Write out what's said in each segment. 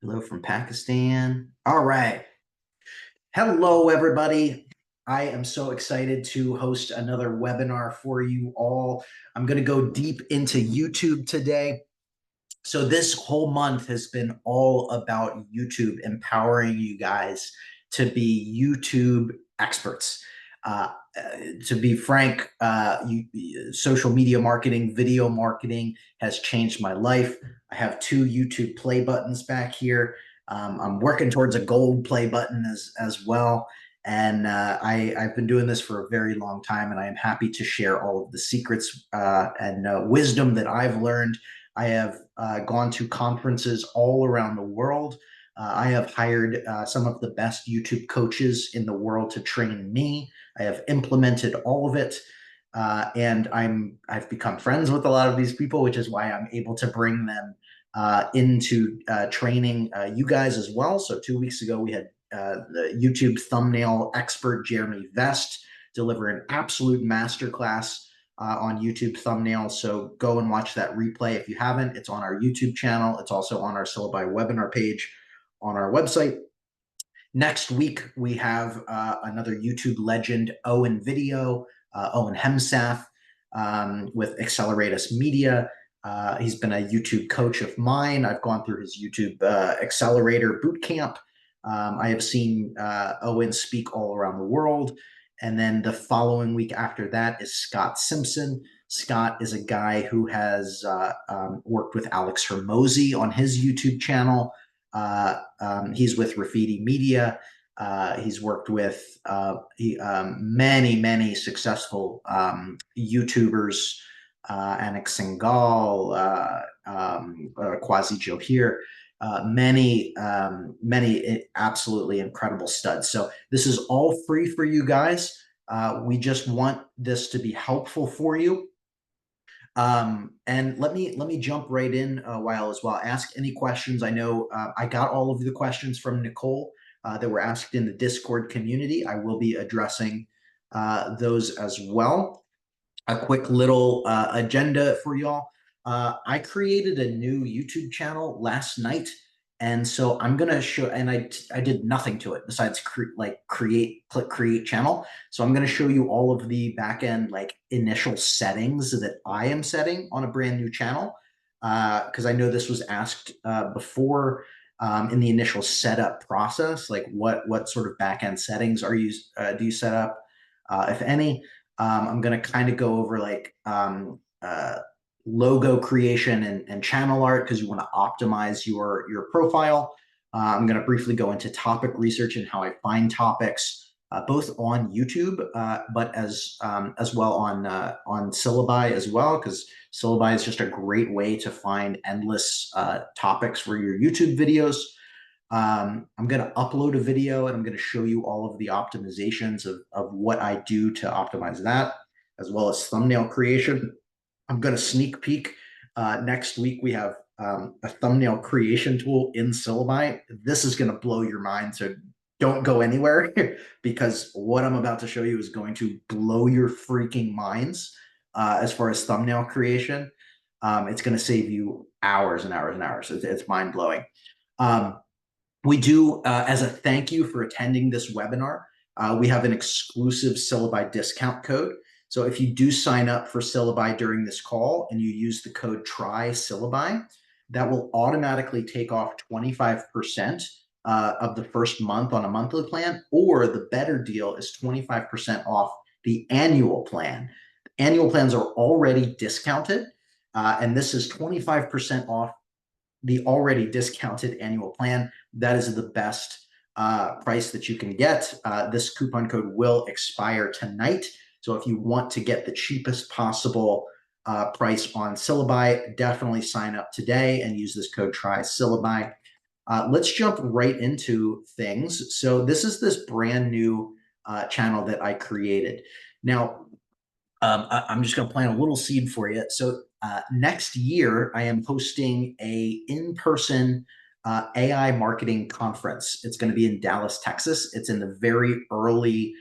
Hello from Pakistan. All right. Hello, everybody. I am so excited to host another webinar for you all. I'm going to go deep into YouTube today. So, this whole month has been all about YouTube, empowering you guys to be YouTube experts. Uh, to be frank, social media marketing, video marketing has changed my life. I have two YouTube play buttons back here. I'm working towards a gold play button as well. And I've been doing this for a very long time, and I am happy to share all of the secrets and wisdom that I've learned. I have gone to conferences all around the world. I have hired some of the best YouTube coaches in the world to train me. I have implemented all of it, and I've become friends with a lot of these people, which is why I'm able to bring them into training you guys as well. So 2 weeks ago, we had the YouTube thumbnail expert Jeremy Vest deliver an absolute masterclass on YouTube thumbnails. So go and watch that replay if you haven't. It's on our YouTube channel. It's also on our Syllabi webinar page on our website. Next week, we have another YouTube legend, Owen Video, Owen Hemsath, with Acceleratus Media. He's been a YouTube coach of mine. I've gone through his YouTube Accelerator Bootcamp. I have seen Owen speak all around the world. And then the following week after that is Scott Simpson. Scott is a guy who has worked with Alex Hermosi on his YouTube channel. He's with Graffiti Media. He's worked with many successful YouTubers, Anik Singhal, Quasi Johir, many absolutely incredible studs. So this is all free for you guys. We just want this to be helpful for you. And let me jump right in a while as well. Ask any questions. I know I got all of the questions from Nicole that were asked in the Discord community. I will be addressing those as well. A quick little agenda for y'all. I created a new YouTube channel last night, and so I'm gonna show. And I did nothing to it besides click create channel. So I'm gonna show you all of the back end initial settings that I am setting on a brand new channel, because I know this was asked before in the initial setup process. Like what sort of back end settings do you set up, if any? I'm going to kind of go over logo creation and channel art because you want to optimize your profile. I'm going to briefly go into topic research and how I find topics, both on YouTube, but as well on Syllabi as well, because Syllabi is just a great way to find endless topics for your YouTube videos. I'm going to upload a video and I'm going to show you all of the optimizations of what I do to optimize that, as well as thumbnail creation. I'm going to sneak peek. Next week, we have a thumbnail creation tool in Syllabi. This is going to blow your mind. So don't go anywhere because what I'm about to show you is going to blow your freaking minds as far as thumbnail creation. It's going to save you hours and hours and hours. It's mind blowing. We do, as a thank you for attending this webinar, we have an exclusive Syllabi discount code. So if you do sign up for Syllabi during this call and you use the code TRY-SYLLABI, that will automatically take off 25% of the first month on a monthly plan, or the better deal is 25% off the annual plan. Annual plans are already discounted, and this is 25% off the already discounted annual plan. That is the best price that you can get. This coupon code will expire tonight. So if you want to get the cheapest possible price on Syllabi, definitely sign up today and use this code TRY-SYLLABI. Let's jump right into things. So this brand new channel that I created. Now, I'm just going to plant a little seed for you. So next year, I am hosting a in-person AI marketing conference. It's going to be in Dallas, Texas. It's in the very early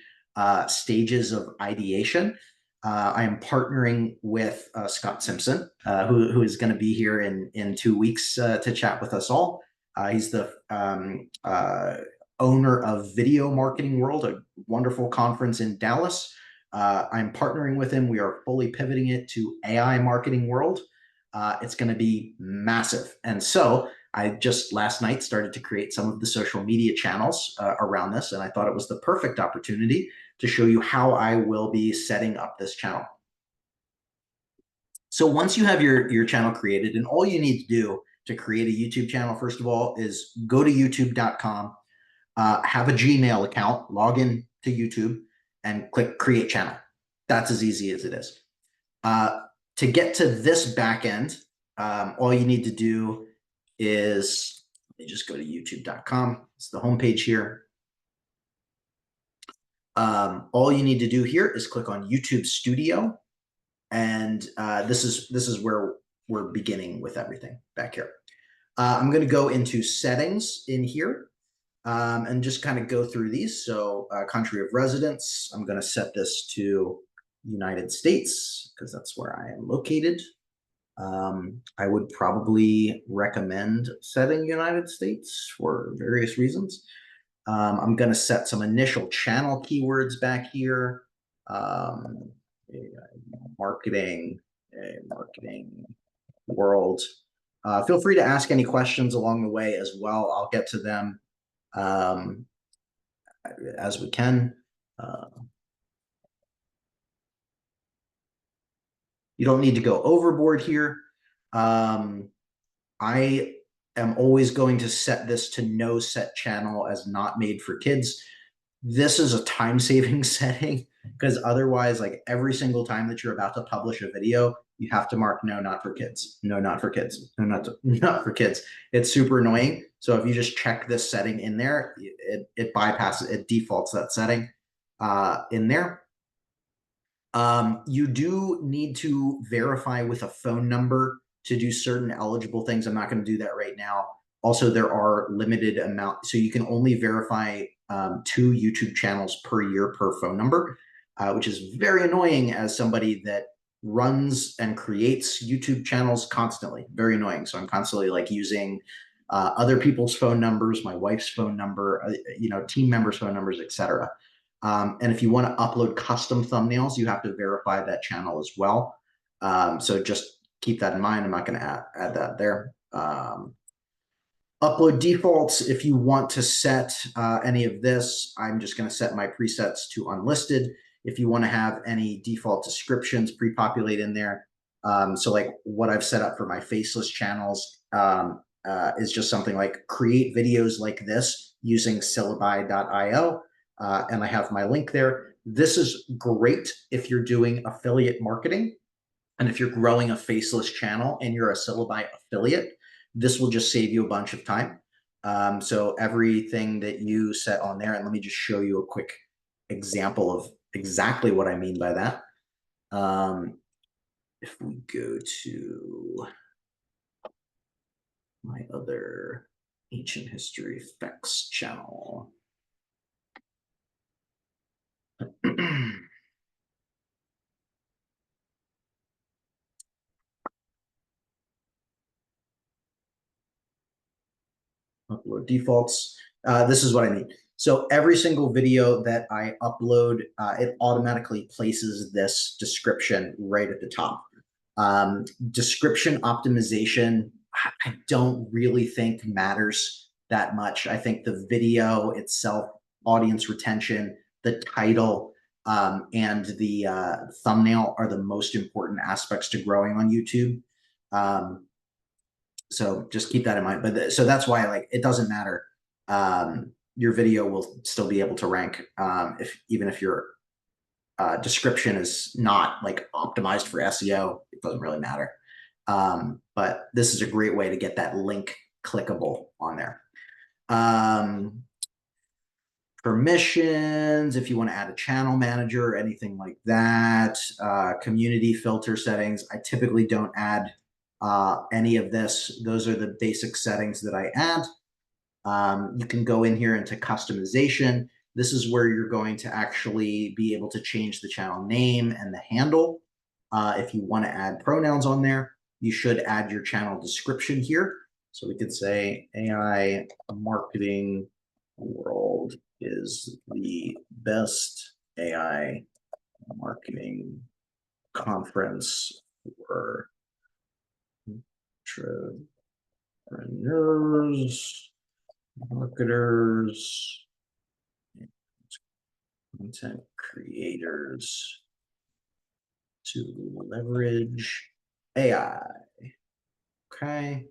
stages of ideation. I am partnering with Scott Simpson, who is going to be here in 2 weeks to chat with us all. He's the owner of Video Marketing World, a wonderful conference in Dallas. I'm partnering with him. We are fully pivoting it to AI Marketing World. It's going to be massive. And so I just last night started to create some of the social media channels around this, and I thought it was the perfect opportunity to show you how I will be setting up this channel. So once you have your channel created, and all you need to do to create a YouTube channel, first of all, is go to youtube.com, have a Gmail account, log in to YouTube, and click Create Channel. That's as easy as it is. To get to this back end, all you need to do is, let me just go to youtube.com. It's the homepage here. All you need to do here is click on YouTube Studio. And this is where we're beginning with everything back here. I'm going to go into settings in here and just kind of go through these. So country of residence, I'm going to set this to United States because that's where I am located. I would probably recommend setting United States for various reasons. I'm going to set some initial channel keywords back here. Marketing world. Feel free to ask any questions along the way as well. I'll get to them as we can. You don't need to go overboard here. I am always going to set this to no set channel as not made for kids. This is a time-saving setting because otherwise, like every single time that you're about to publish a video, you have to mark no, not for kids. No, not for kids. No, not for kids. It's super annoying. So if you just check this setting in there, it bypasses, it defaults that setting in there. You do need to verify with a phone number to do certain eligible things. I'm not going to do that right now. Also, there are limited amount, so you can only verify 2 YouTube channels per year per phone number, which is very annoying as somebody that runs and creates YouTube channels constantly. Very annoying. So I'm constantly like using other people's phone numbers, my wife's phone number, team members' phone numbers, etc. And if you want to upload custom thumbnails, you have to verify that channel as well. So just keep that in mind. I'm not going to add that there. Upload defaults, if you want to set any of this, I'm just going to set my presets to unlisted. If you want to have any default descriptions pre-populate in there. So like what I've set up for my faceless channels is just something like create videos like this using syllabi.io. And I have my link there. This is great if you're doing affiliate marketing and if you're growing a faceless channel and you're a Syllabi affiliate. This will just save you a bunch of time. So everything that you set on there, and let me just show you a quick example of exactly what I mean by that. If we go to my other ancient history effects channel. Upload defaults. This is what I mean. So every single video that I upload, it automatically places this description right at the top. Description optimization, I don't really think matters that much. I think the video itself, audience retention, the title, and the thumbnail are the most important aspects to growing on YouTube. So just keep that in mind. But so that's why like it doesn't matter. Your video will still be able to rank even if your description is not like optimized for SEO. It doesn't really matter. But this is a great way to get that link clickable on there. Permissions, if you want to add a channel manager or anything like that. Community filter settings. I typically don't add any of this. Those are the basic settings that I add. You can go in here into customization. This is where you're going to actually be able to change the channel name and the handle. If you want to add pronouns on there, you should add your channel description here. So we could say AI marketing world is the best AI marketing conference for entrepreneurs, marketers, content creators to leverage AI. Okay.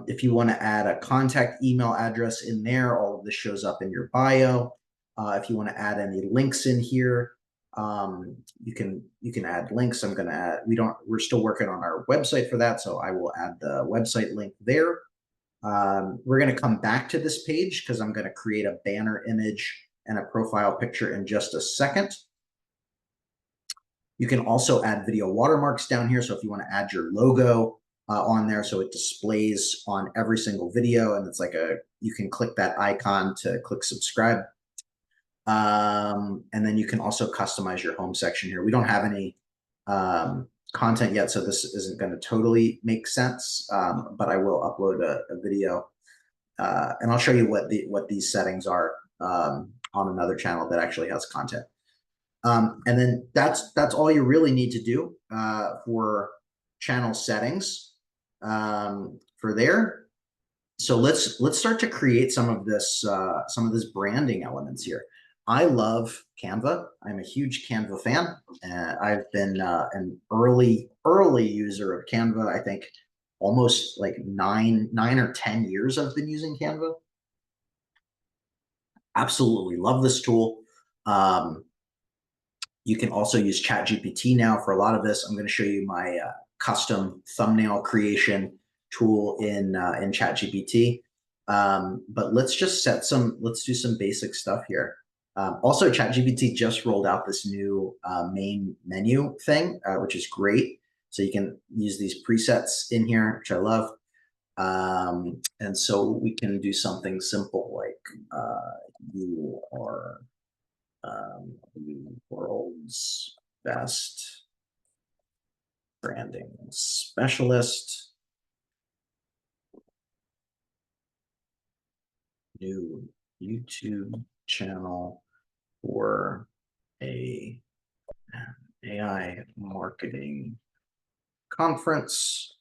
If you want to add a contact email address in there, all of this shows up in your bio. If you want to add any links in here, you can add links. I'm going to add, we're still working on our website for that, so I will add the website link there. We're going to come back to this page because I'm going to create a banner image and a profile picture in just a second. You can also add video watermarks down here. So if you want to add your logo on there so it displays on every single video, and it's like you can click that icon to click subscribe. And then you can also customize your home section here. We don't have any content yet, so this isn't going to totally make sense, but I will upload a video and I'll show you what these settings are on another channel that actually has content. And then that's all you really need to do for channel settings for there. So let's start to create some of this branding elements here. I love Canva. I'm a huge Canva fan. I've been an early user of Canva. I think almost like 9 or 10 years I've been using Canva. Absolutely love this tool. You can also use ChatGPT now for a lot of this. I'm going to show you my custom thumbnail creation tool in ChatGPT. But let's do some basic stuff here. Also, ChatGPT just rolled out this new main menu thing, which is great. So you can use these presets in here, which I love. And so we can do something simple like you are the world's best branding specialist. New YouTube channel for a AI marketing conference.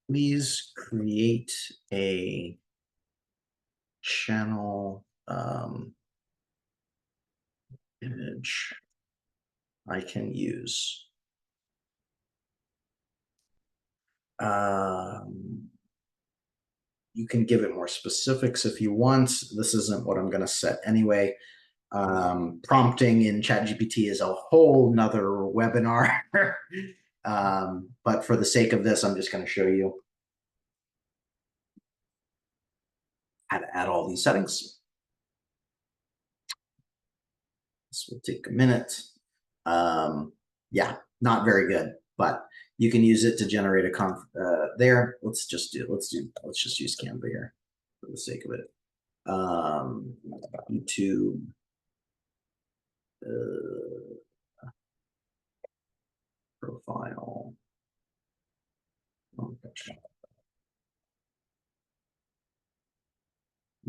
Please create a channel image I can use. You can give it more specifics if you want. This isn't what I'm going to set anyway. Prompting in ChatGPT is a whole nother webinar. But for the sake of this, I'm just going to show you how to add all these settings. This will take a minute. Yeah, not very good, but you can use it to generate a there. Let's just use Canva here for the sake of it. YouTube profile.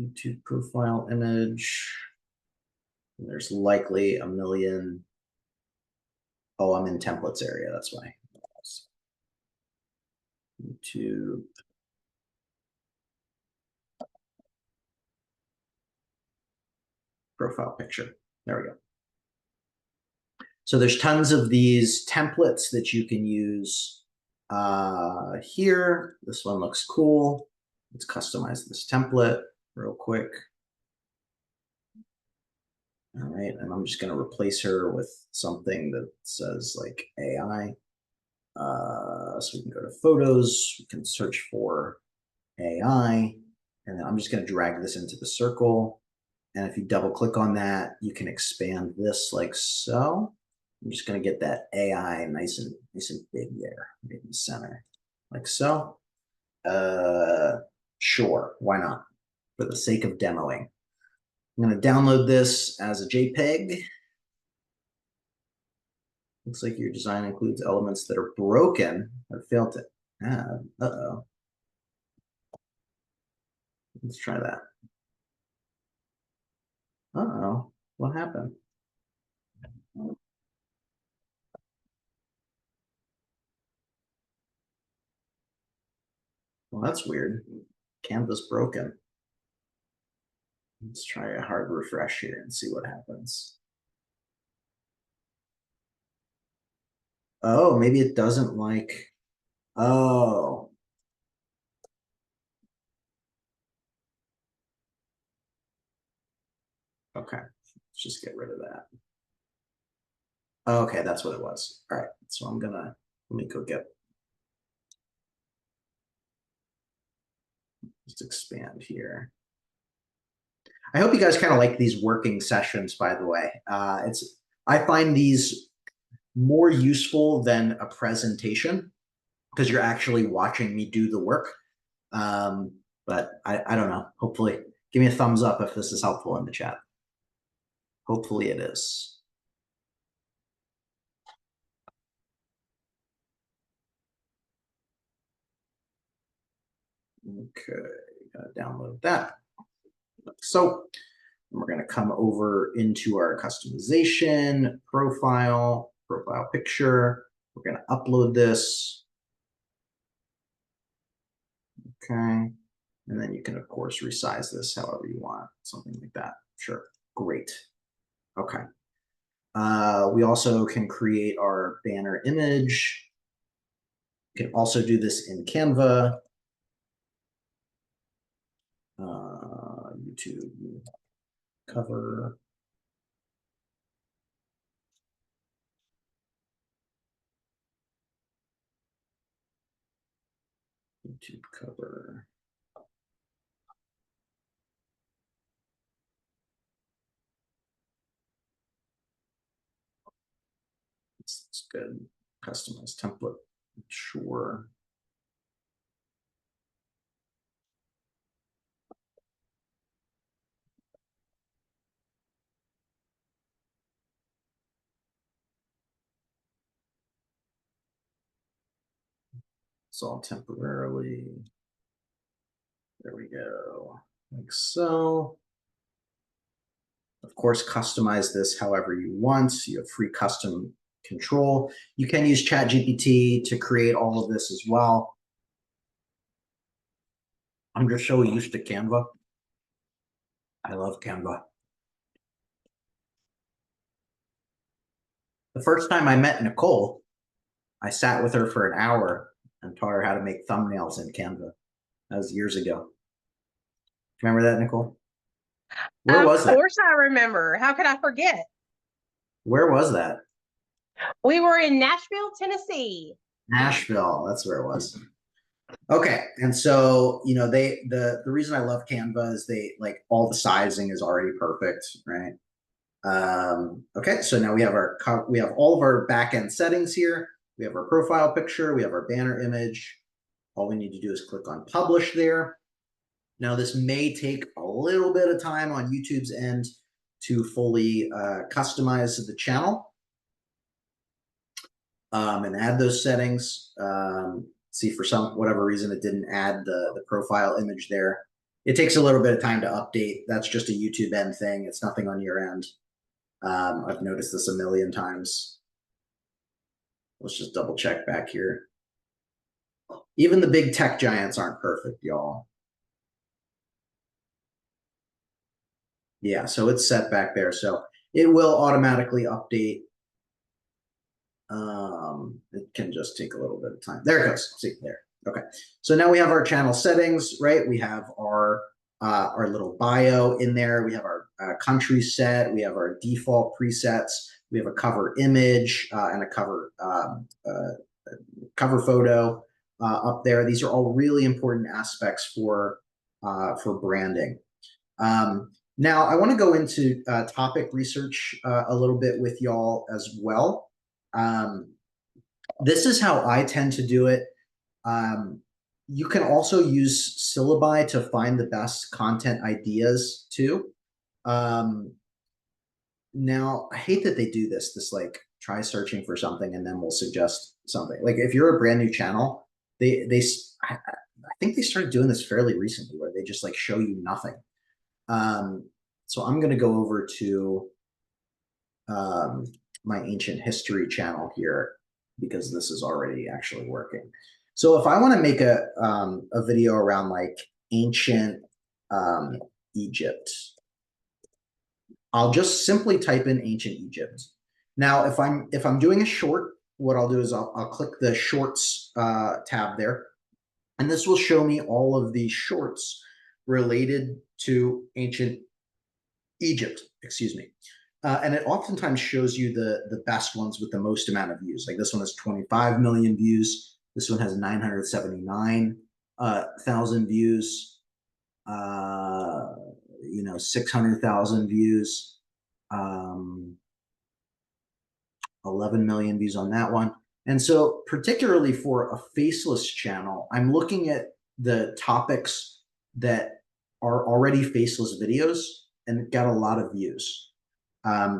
YouTube profile image. And there's likely a million. Oh, I'm in templates area. That's why. YouTube profile picture. There we go. So there's tons of these templates that you can use here. This one looks cool. Let's customize this template real quick. All right, and I'm just going to replace her with something that says like AI. So we can go to photos, we can search for AI, and then I'm just going to drag this into the circle. And if you double click on that, you can expand this like so. I'm just going to get that AI nice and big there, right in the center, like so. Sure, why not? For the sake of demoing. I'm going to download this as a JPEG. Looks like your design includes elements that are broken or failed to Uh-oh. Let's try that. Uh-oh. What happened? Well, that's weird. Canva's broken. Let's try a hard refresh here and see what happens. Oh, maybe it doesn't like. Oh. Okay. Let's just get rid of that. Okay, that's what it was. All right. So I'm gonna let me go get just expand here. I hope you guys kind of like these working sessions, by the way. I find these more useful than a presentation because you're actually watching me do the work. But I don't know. Hopefully, give me a thumbs up if this is helpful in the chat. Hopefully it is. Okay, gotta download that. So we're gonna come over into our customization, profile picture. We're gonna upload this. Okay. And then you can, of course, resize this however you want, something like that. Sure. Great. Okay. We also can create our banner image. You can also do this in Canva. YouTube cover. YouTube cover. It's good. Customize template. Sure. It's all temporarily. There we go. Like so. Of course, customize this however you want. So you have free custom control. You can use ChatGPT to create all of this as well. I'm just so used to Canva. I love Canva. The first time I met Nicole, I sat with her for an hour and taught her how to make thumbnails in Canva. That was years ago. Remember that, Nicole? Where was that? Of course I remember. How could I forget? Where was that? We were in Nashville, Tennessee. Nashville. That's where it was. Okay, and so the reason I love Canva is they like all the sizing is already perfect, right? Okay, so now we have all of our backend settings here. We have our profile picture, we have our banner image. All we need to do is click on publish there. Now this may take a little bit of time on YouTube's end to fully customize the channel and add those settings. See, for whatever reason, it didn't add the profile image there. It takes a little bit of time to update. That's just a YouTube end thing. It's nothing on your end. I've noticed this a million times. Let's just double check back here. Even the big tech giants aren't perfect, y'all. Yeah, so it's set back there. So it will automatically update. It can just take a little bit of time. There it goes. See, there. Okay. So now we have our channel settings, right? We have our little bio in there. We have our country set. We have our default presets. We have a cover image and a cover photo up there. These are all really important aspects for branding. Now, I want to go into topic research a little bit with y'all as well. This is how I tend to do it. You can also use syllabi to find the best content ideas too. Now, I hate that they do this like try searching for something and then we'll suggest something. Like if you're a brand new channel, I think they started doing this fairly recently, where they just like show you nothing. So I'm going to go over to my ancient history channel here because this is already actually working. So if I want to make a video around like ancient Egypt, I'll just simply type in ancient Egypt. Now, if I'm doing a short, what I'll do is I'll click the shorts tab there, and this will show me all of these shorts related to ancient Egypt, excuse me. And it oftentimes shows you the best ones with the most amount of views. Like this one has 25 million views. This one has 979,000 views. 600,000 views. 11 million views on that one. And so particularly for a faceless channel, I'm looking at the topics that are already faceless videos and got a lot of views.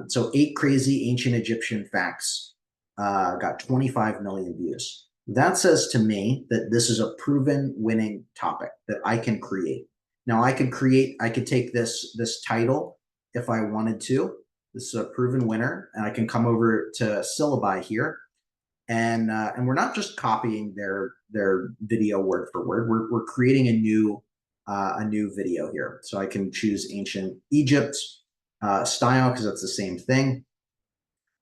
So 8 crazy ancient Egyptian facts got 25 million views. That says to me that this is a proven winning topic that I can create. Now I could take this title if I wanted to. This is a proven winner, and I can come over to syllabi here, and we're not just copying their video word for word. We're creating a new video here. So I can choose ancient Egypt style because that's the same thing.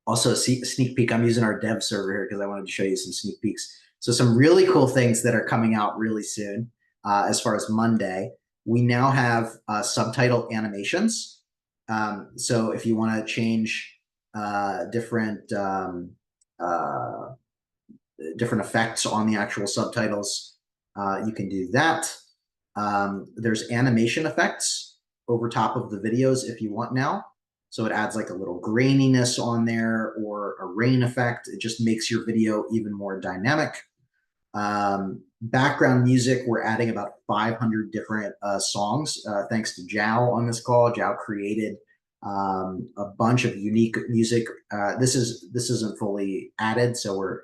Also, a sneak peek. I'm using our dev server here because I wanted to show you some sneak peeks. So some really cool things that are coming out really soon. As far as Monday, we now have subtitle animations. So if you want to change different effects on the actual subtitles, you can do that. There's animation effects over top of the videos if you want now. So it adds like a little graininess on there or a rain effect. It just makes your video even more dynamic. Background music, we're adding about 500 different songs thanks to Zhao on this call. Zhao created a bunch of unique music. This isn't fully added, so we're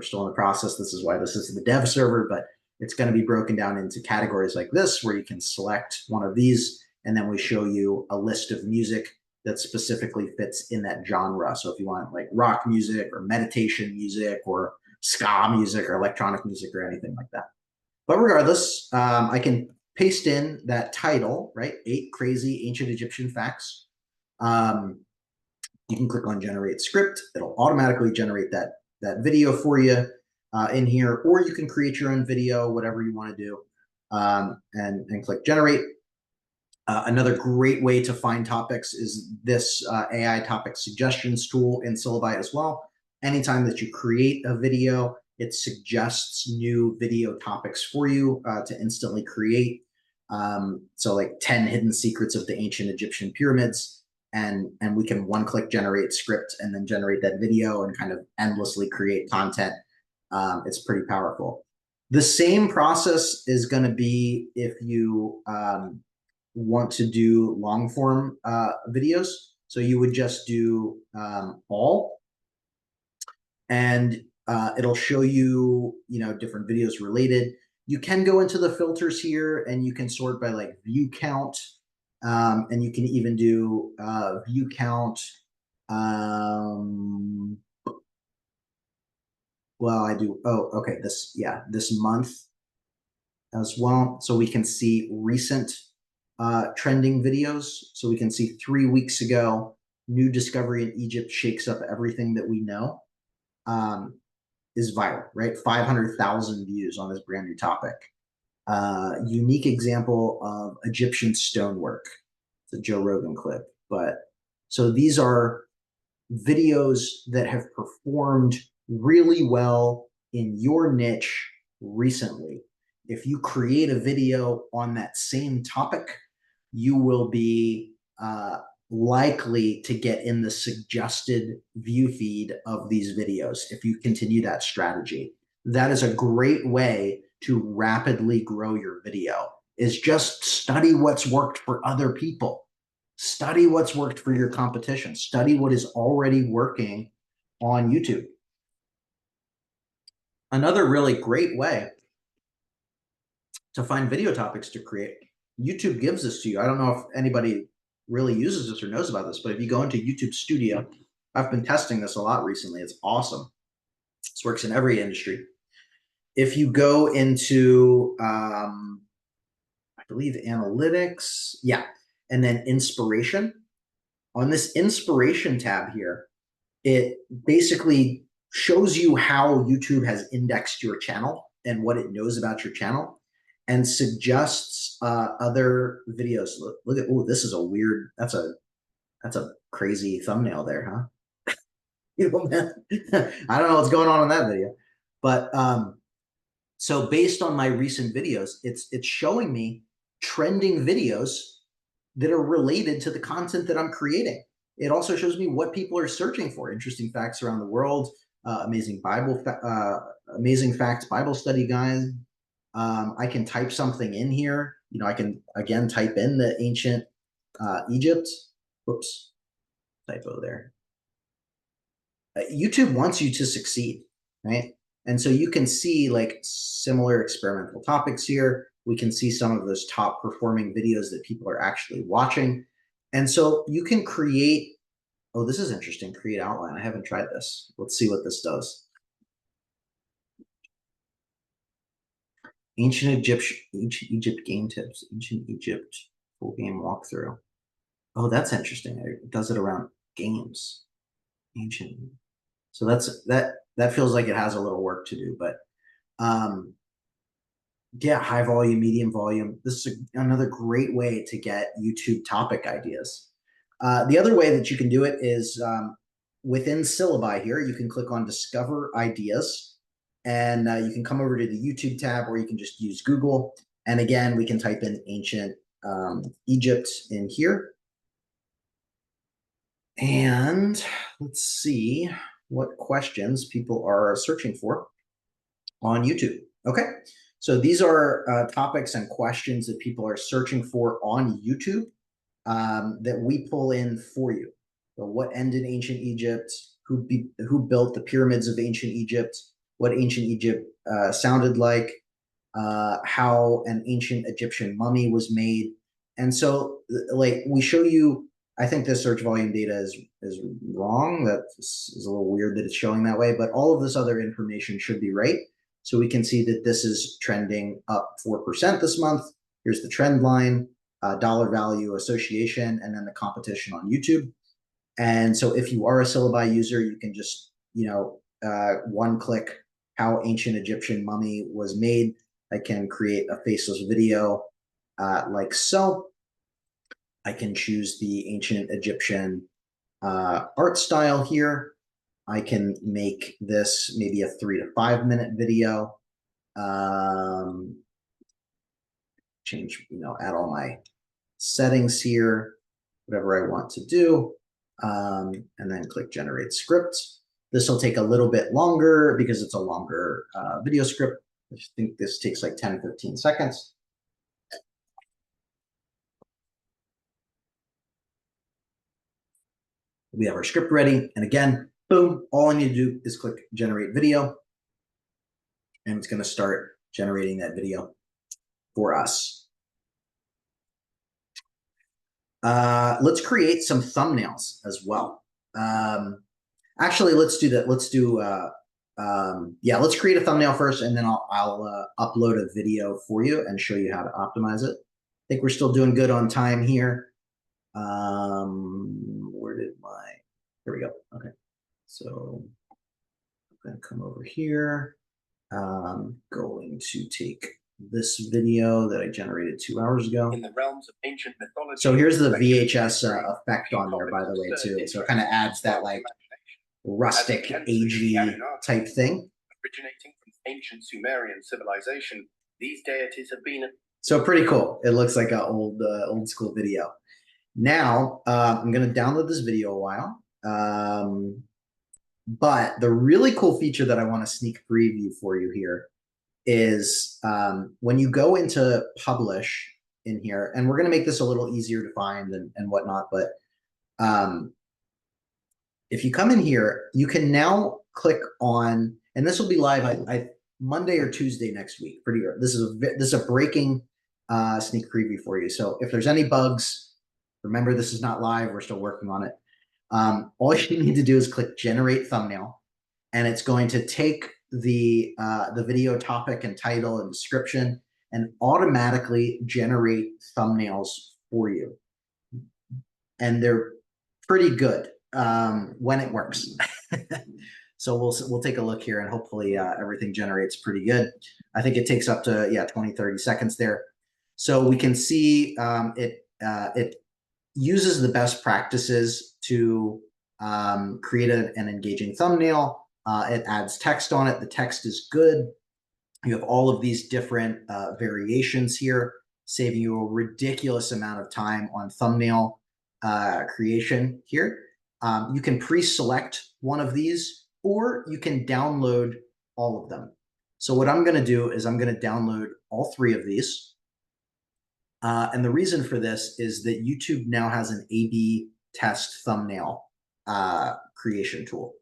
still in the process. This is why this is the dev server, but it's going to be broken down into categories like this, where you can select one of these, and then we show you a list of music that specifically fits in that genre. So if you want like rock music or meditation music or ska music or electronic music or anything like that. But regardless, I can paste in that title, right? 8 crazy ancient Egyptian facts. You can click on generate script. It'll automatically generate that video for you in here, or you can create your own video, whatever you want to do, and click generate. Another great way to find topics is this AI topic suggestions tool in Syllabi as well. Anytime that you create a video, it suggests new video topics for you to instantly create. So like 10 hidden secrets of the ancient Egyptian pyramids. And we can one-click generate script and then generate that video and kind of endlessly create content. It's pretty powerful. The same process is going to be if you want to do long form videos. So you would just do all, and it'll show you, different videos related. You can go into the filters here and you can sort by like view count, and you can even do view count. Well, I do. Oh, okay. This month as well. So we can see recent trending videos. So we can see 3 weeks ago, new discovery in Egypt shakes up everything that we know, is viral, right? 500,000 views on this brand new topic. Unique example of Egyptian stonework. It's a Joe Rogan clip. But so these are videos that have performed really well in your niche recently. If you create a video on that same topic, you will be likely to get in the suggested view feed of these videos if you continue that strategy. That is a great way to rapidly grow your video, is just study what's worked for other people. Study what's worked for your competition. Study what is already working on YouTube. Another really great way to find video topics to create. YouTube gives this to you. I don't know if anybody really uses this or knows about this, but if you go into YouTube Studio, I've been testing this a lot recently. It's awesome. This works in every industry. If you go into, I believe, analytics, yeah, and then inspiration, on this inspiration tab here, it basically shows you how YouTube has indexed your channel and what it knows about your channel, and suggests other videos. Look at, oh, this is a weird, that's a crazy thumbnail there, huh? You know, I don't know what's going on in that video, but so based on my recent videos, it's showing me trending videos that are related to the content that I'm creating. It also shows me what people are searching for: interesting facts around the world, amazing facts Bible study guide. I can type something in here. You know, I can again type in the ancient Egypt. Whoops, typo there. YouTube wants you to succeed, right? And so you can see like similar experimental topics here. We can see some of those top performing videos that people are actually watching. And so you can create, oh, this is interesting, create outline. I haven't tried this. Let's see what this does. Ancient Egypt game tips, ancient Egypt full game walkthrough. Oh, that's interesting. It does it around games. Ancient. So that feels like it has a little work to do, but yeah, high volume, medium volume. This is another great way to get YouTube topic ideas. The other way that you can do it is within syllabi here, you can click on Discover Ideas, and you can come over to the YouTube tab, or you can just use Google. And again, we can type in ancient Egypt in here. And let's see what questions people are searching for on YouTube. Okay, so these are topics and questions that people are searching for on YouTube that we pull in for you. So what ended ancient Egypt? Who built the pyramids of ancient Egypt? What ancient Egypt sounded like? How an ancient Egyptian mummy was made? And so, like, we show you. I think this search volume data is wrong. That is a little weird that it's showing that way, but all of this other information should be right. So we can see that this is trending up 4% this month. Here's the trend line, dollar value association, and then the competition on YouTube. And so if you are a syllabi user, you can just, you know, one click how ancient Egyptian mummy was made. I can create a faceless video like so. I can choose the ancient Egyptian art style here. I can make this maybe a 3 to 5 minute video. Change, you know, add all my settings here, whatever I want to do, and then click generate script. This will take a little bit longer because it's a longer video script. I think this takes like 10, 15 seconds. We have our script ready. And again, boom, all I need to do is click generate video. And it's going to start generating that video for us. Let's create some thumbnails as well. Actually, let's do that. Let's do, yeah, let's create a thumbnail first, and then I'll upload a video for you and show you how to optimize it. I think we're still doing good on time here. Where did my, here we go. Okay. So I'm going to come over here. Going to take this video that I generated 2 hours ago. In the realms of ancient mythology. So here's the VHS effect on there, by the way, too. So it kind of adds that like rustic, agey type thing. Originating from ancient Sumerian civilization, these deities have been. So pretty cool. It looks like an old school video. Now I'm going to download this video a while. But the really cool feature that I want to sneak preview for you here is when you go into publish in here, and we're going to make this a little easier to find and whatnot, but if you come in here, you can now click on, and this will be live. Monday or Tuesday next week. Pretty early. This is a breaking sneak preview for you. So if there's any bugs, remember this is not live. We're still working on it. All you need to do is click generate thumbnail, and it's going to take the video topic and title and description and automatically generate thumbnails for you. And they're pretty good when it works. So we'll take a look here, and hopefully everything generates pretty good. I think it takes up to 20, 30 seconds there. So we can see it uses the best practices to create an engaging thumbnail. It adds text on it. The text is good. You have all of these different variations here, saving you a ridiculous amount of time on thumbnail creation here. You can pre-select one of these, or you can download all of them. So what I'm going to do is I'm going to download all 3 of these. And the reason for this is that YouTube now has an A/B test thumbnail creation tool.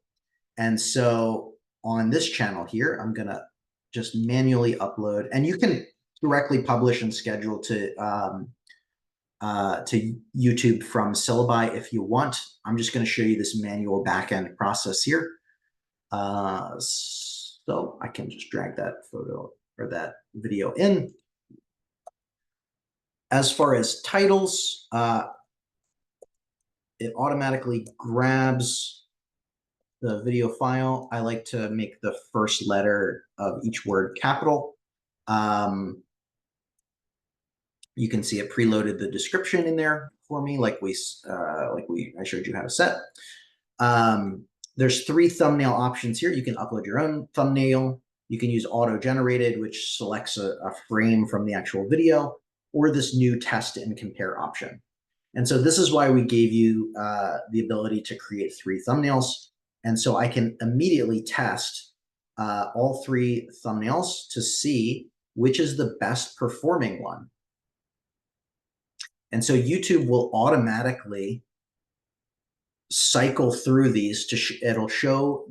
And so on this channel here, I'm going to just manually upload, and you can directly publish and schedule to YouTube from Syllabi if you want. I'm just going to show you this manual backend process here. So I can just drag that photo or that video in. As far as titles, it automatically grabs the video file. I like to make the first letter of each word capital. You can see it preloaded the description in there for me, like I showed you how to set. There's 3 thumbnail options here. You can upload your own thumbnail. You can use auto-generated, which selects a frame from the actual video, or this new test and compare option. And so this is why we gave you the ability to create 3 thumbnails. And so I can immediately test all 3 thumbnails to see which is the best performing one. And so YouTube will automatically cycle through these it'll show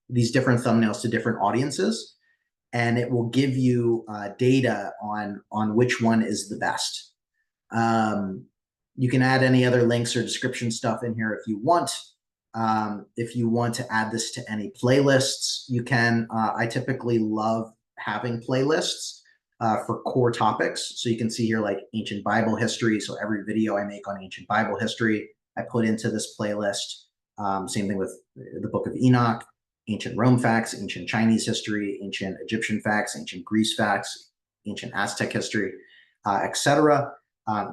these different thumbnails to different audiences, and it will give you data on which one is the best. You can add any other links or description stuff in here if you want. If you want to add this to any playlists, you can. I typically love having playlists for core topics. So you can see here like ancient Bible history. So every video I make on ancient Bible history, I put into this playlist. Same thing with the Book of Enoch, ancient Rome facts, ancient Chinese history, ancient Egyptian facts, ancient Greece facts, ancient Aztec history, etc.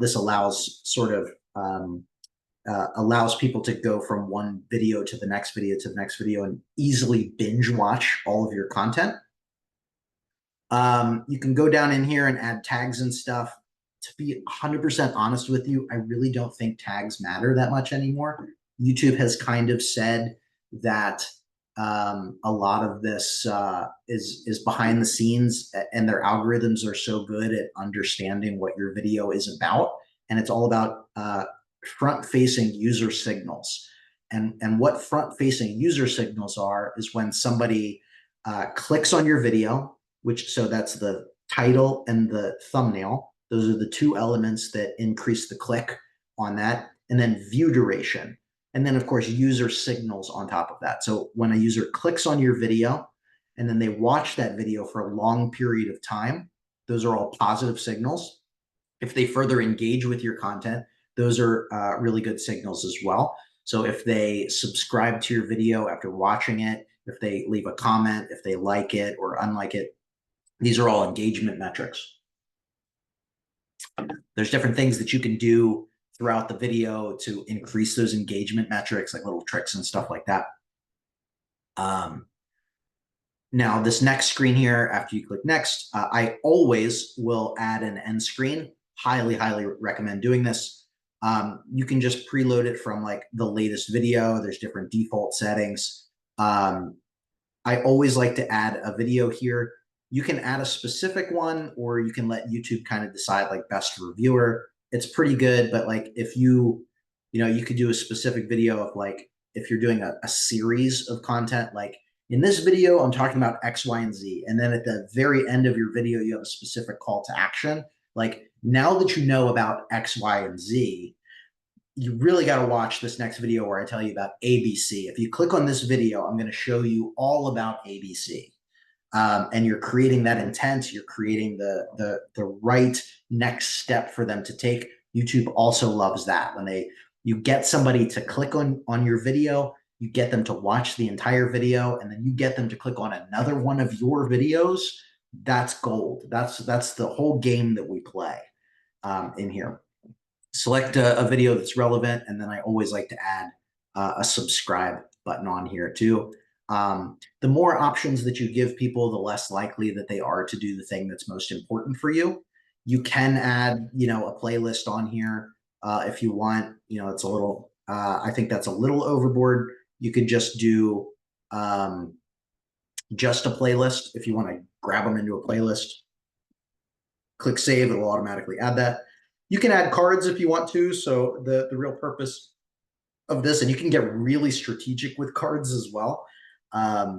This allows allows people to go from one video to the next video to the next video and easily binge watch all of your content. You can go down in here and add tags and stuff. To be 100% honest with you, I really don't think tags matter that much anymore. YouTube has kind of said that a lot of this is behind the scenes, and their algorithms are so good at understanding what your video is about. And it's all about front-facing user signals. And what front-facing user signals are is when somebody clicks on your video, so that's the title and the thumbnail. Those are the 2 elements that increase the click on that. And then view duration. And then, of course, user signals on top of that. So when a user clicks on your video and then they watch that video for a long period of time, those are all positive signals. If they further engage with your content, those are really good signals as well. So if they subscribe to your video after watching it, if they leave a comment, if they like it or unlike it, these are all engagement metrics. There's different things that you can do throughout the video to increase those engagement metrics, like little tricks and stuff like that. Now, this next screen here, after you click next, I always will add an end screen. Highly, highly recommend doing this. You can just preload it from like the latest video. There's different default settings. I always like to add a video here. You can add a specific one, or you can let YouTube kind of decide like best reviewer. It's pretty good, but like if you could do a specific video of like, if you're doing a series of content, like in this video, I'm talking about X, Y, and Z. And then at the very end of your video, you have a specific call to action. Like, now that you know about X, Y, and Z, you really got to watch this next video where I tell you about ABC. If you click on this video, I'm going to show you all about ABC. And you're creating that intent, you're creating the right next step for them to take. YouTube also loves that. When you get somebody to click on your video, you get them to watch the entire video, and then you get them to click on another one of your videos. That's gold. That's the whole game that we play in here. Select a video that's relevant, and then I always like to add a subscribe button on here too. The more options that you give people, the less likely that they are to do the thing that's most important for you. You can add, a playlist on here if you want. It's a little, I think that's a little overboard. You could just do just a playlist. If you want to grab them into a playlist, click save, it'll automatically add that. You can add cards if you want to. So the real purpose of this, and you can get really strategic with cards as well. I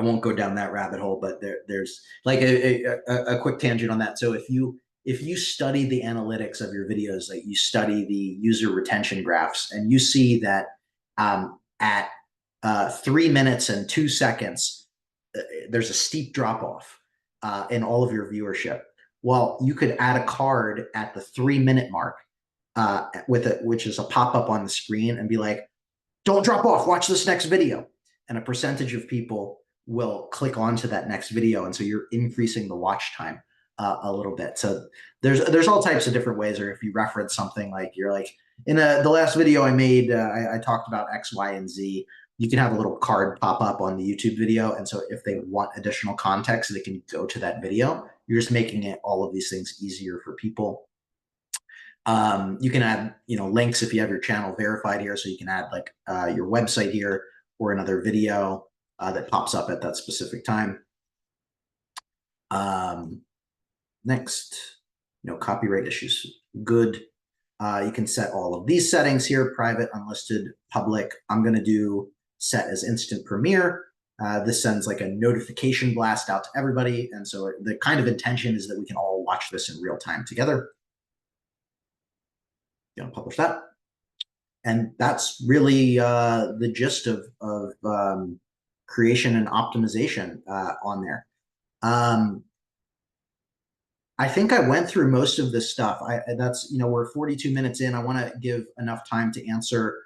won't go down that rabbit hole, but there's like a quick tangent on that. So if you study the analytics of your videos, like you study the user retention graphs, and you see that at 3 minutes and 2 seconds, there's a steep drop off in all of your viewership. Well, you could add a card at the 3-minute mark which is a pop-up on the screen, and be like, don't drop off, watch this next video. And a percentage of people will click onto that next video. And so you're increasing the watch time a little bit. So there's all types of different ways. Or if you reference something, like you're like, in the last video I made, I talked about X, Y, and Z. You can have a little card pop up on the YouTube video. And so if they want additional context, they can go to that video. You're just making all of these things easier for people. You can add, links if you have your channel verified here. So you can add like your website here, or another video that pops up at that specific time. Next, copyright issues. Good. You can set all of these settings here: private, unlisted, public. I'm going to do set as instant premiere. This sends like a notification blast out to everybody. And so the kind of intention is that we can all watch this in real time together. Publish that. And that's really the gist of creation and optimization on there. I think I went through most of this stuff. We're 42 minutes in. I want to give enough time to answer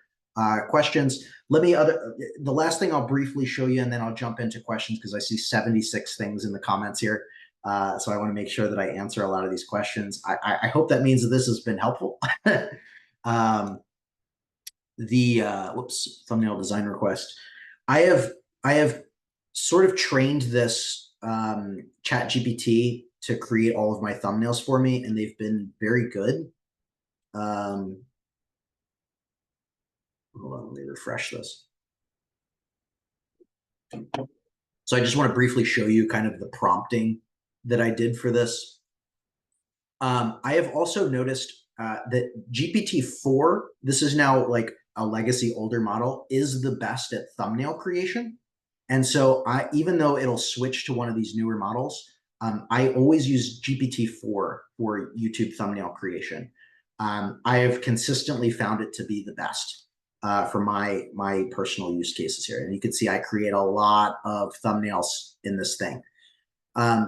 questions. The last thing I'll briefly show you, and then I'll jump into questions, because I see 76 things in the comments here. So I want to make sure that I answer a lot of these questions. I hope that means that this has been helpful. Thumbnail design request. I have sort of trained this ChatGPT to create all of my thumbnails for me, and they've been very good. Hold on, let me refresh this. So I just want to briefly show you kind of the prompting that I did for this. I have also noticed that GPT-4, this is now like a legacy older model, is the best at thumbnail creation. And so even though it'll switch to one of these newer models, I always use GPT-4 for YouTube thumbnail creation. I have consistently found it to be the best for my personal use cases here. And you can see I create a lot of thumbnails in this thing.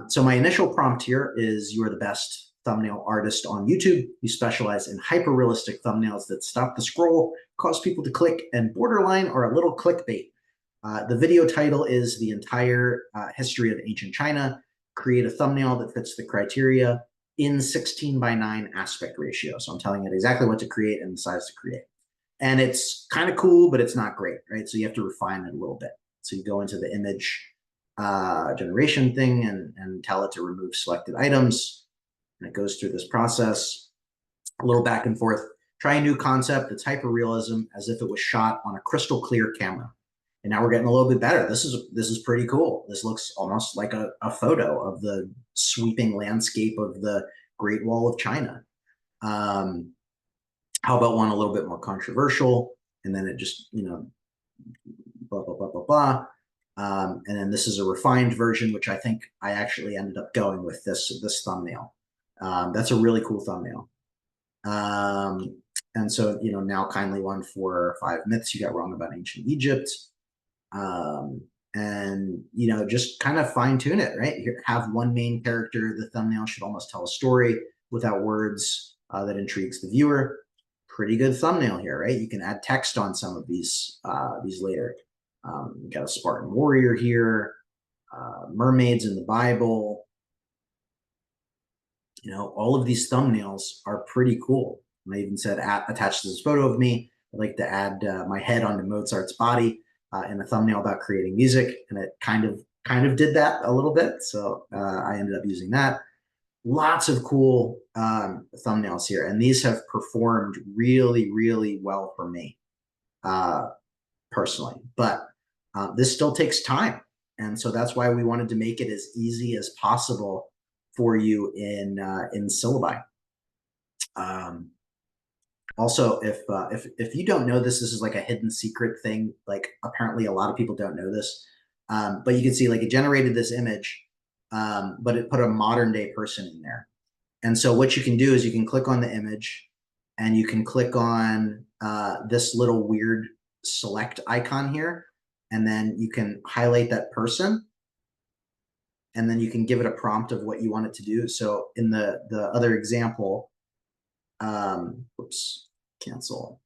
So my initial prompt here is: you are the best thumbnail artist on YouTube. You specialize in hyper-realistic thumbnails that stop the scroll, cause people to click, and borderline or a little clickbait. The video title is The Entire History of Ancient China. Create a thumbnail that fits the criteria in 16:9 aspect ratio. So I'm telling it exactly what to create and the size to create. And it's kind of cool, but it's not great, right? So you have to refine it a little bit. So you go into the image generation thing and tell it to remove selected items. And it goes through this process, a little back and forth. Try a new concept that's hyper-realism, as if it was shot on a crystal clear camera. And now we're getting a little bit better. This is pretty cool. This looks almost like a photo of the sweeping landscape of the Great Wall of China. How about one a little bit more controversial? And then it just, blah, blah, blah, blah, blah. And then this is a refined version, which I think I actually ended up going with this thumbnail. That's a really cool thumbnail. And so, now kindly one for 5 myths you got wrong about ancient Egypt. And, just kind of fine tune it, right? Here, have one main character. The thumbnail should almost tell a story without words that intrigues the viewer. Pretty good thumbnail here, right? You can add text on some of these later. You got a Spartan warrior here, mermaids in the Bible. All of these thumbnails are pretty cool. And I even said attached to this photo of me, I'd like to add my head onto Mozart's body in a thumbnail about creating music, and it kind of did that a little bit. So I ended up using that. Lots of cool thumbnails here, and these have performed really, really well for me personally. But this still takes time, and so that's why we wanted to make it as easy as possible for you in syllabi. Also, if you don't know this is like a hidden secret thing. Like apparently a lot of people don't know this, but you can see like it generated this image, but it put a modern day person in there. And so what you can do is you can click on the image, and you can click on this little weird select icon here, and then you can highlight that person, and then you can give it a prompt of what you want it to do. So in the other example, whoops, cancel.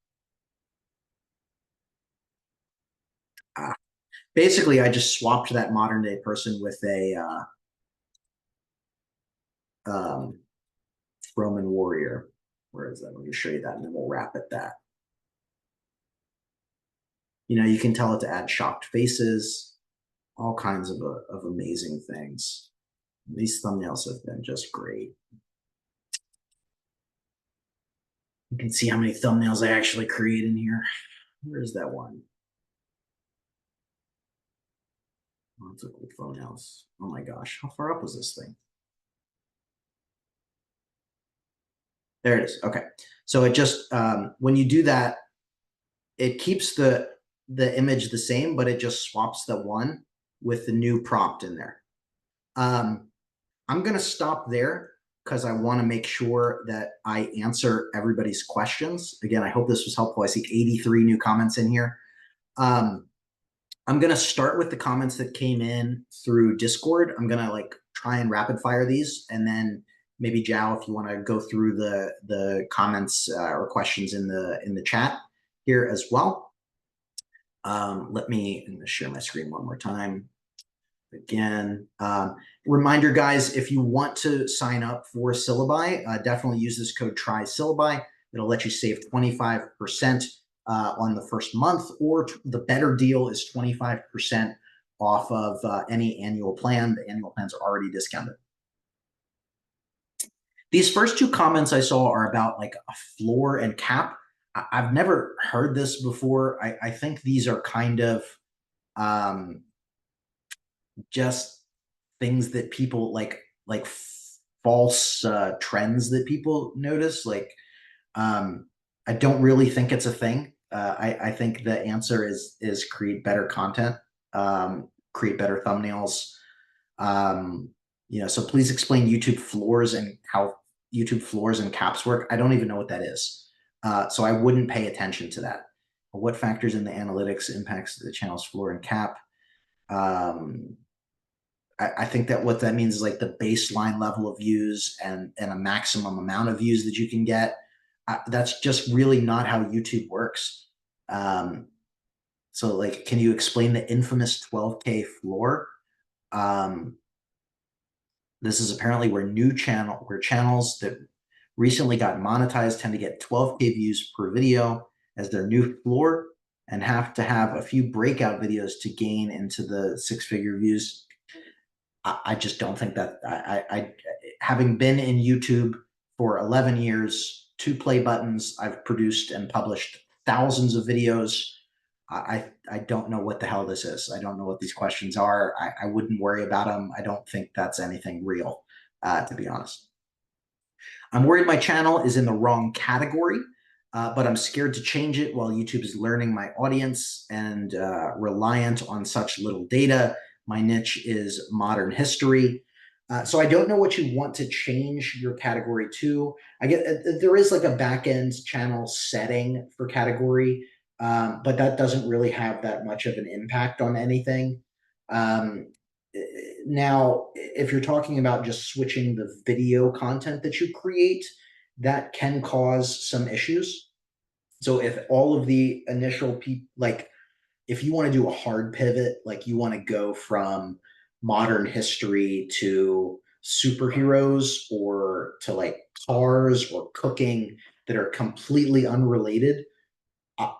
Basically, I just swapped that modern day person with a Roman warrior. Where is that? Let me show you that, and then we'll wrap at that. You can tell it to add shocked faces, all kinds of amazing things. These thumbnails have been just great. You can see how many thumbnails I actually create in here. Where's that one? Lots of cool thumbnails. Oh my gosh, how far up was this thing? There it is. Okay, so it just when you do that, it keeps the image the same, but it just swaps the one with the new prompt in there. I'm going to stop there because I want to make sure that I answer everybody's questions. Again, I hope this was helpful. I see 83 new comments in here. I'm going to start with the comments that came in through Discord. I'm going to try and rapid fire these, and then maybe Jao, if you want to go through the comments or questions in the chat here as well. I'm going to share my screen one more time. Again, reminder, guys, if you want to sign up for Syllabi, definitely use this code TRYSYLLABI. It'll let you save 25% on the first month, or the better deal is 25% off of any annual plan. The annual plans are already discounted. These first two comments I saw are about like a floor and cap. I've never heard this before. I think these are kind of just things that people like false trends that people notice. I don't really think it's a thing. I think the answer is create better content, create better thumbnails. So please explain YouTube floors and how YouTube floors and caps work. I don't even know what that is. So I wouldn't pay attention to that. What factors in the analytics impacts the channel's floor and cap? I think that what that means is like the baseline level of views and a maximum amount of views that you can get. That's just really not how YouTube works. So can you explain the infamous 12K floor? This is apparently where channels that recently got monetized tend to get 12K views per video as their new floor, and have to have a few breakout videos to gain into the 6-figure views. I just don't think that I having been in YouTube for 11 years, 2 play buttons, I've produced and published thousands of videos. I don't know what the hell this is. I don't know what these questions are. I wouldn't worry about them. I don't think that's anything real, to be honest. I'm worried my channel is in the wrong category. but I'm scared to change it while YouTube is learning my audience and reliant on such little data. My niche is modern history. So I don't know what you want to change your category to. I get there is like a back-end channel setting for category, but that doesn't really have that much of an impact on anything. Now, if you're talking about just switching the video content that you create, that can cause some issues. So if all of the initial people, like if you want to do a hard pivot, like you want to go from modern history to superheroes or to like cars or cooking that are completely unrelated,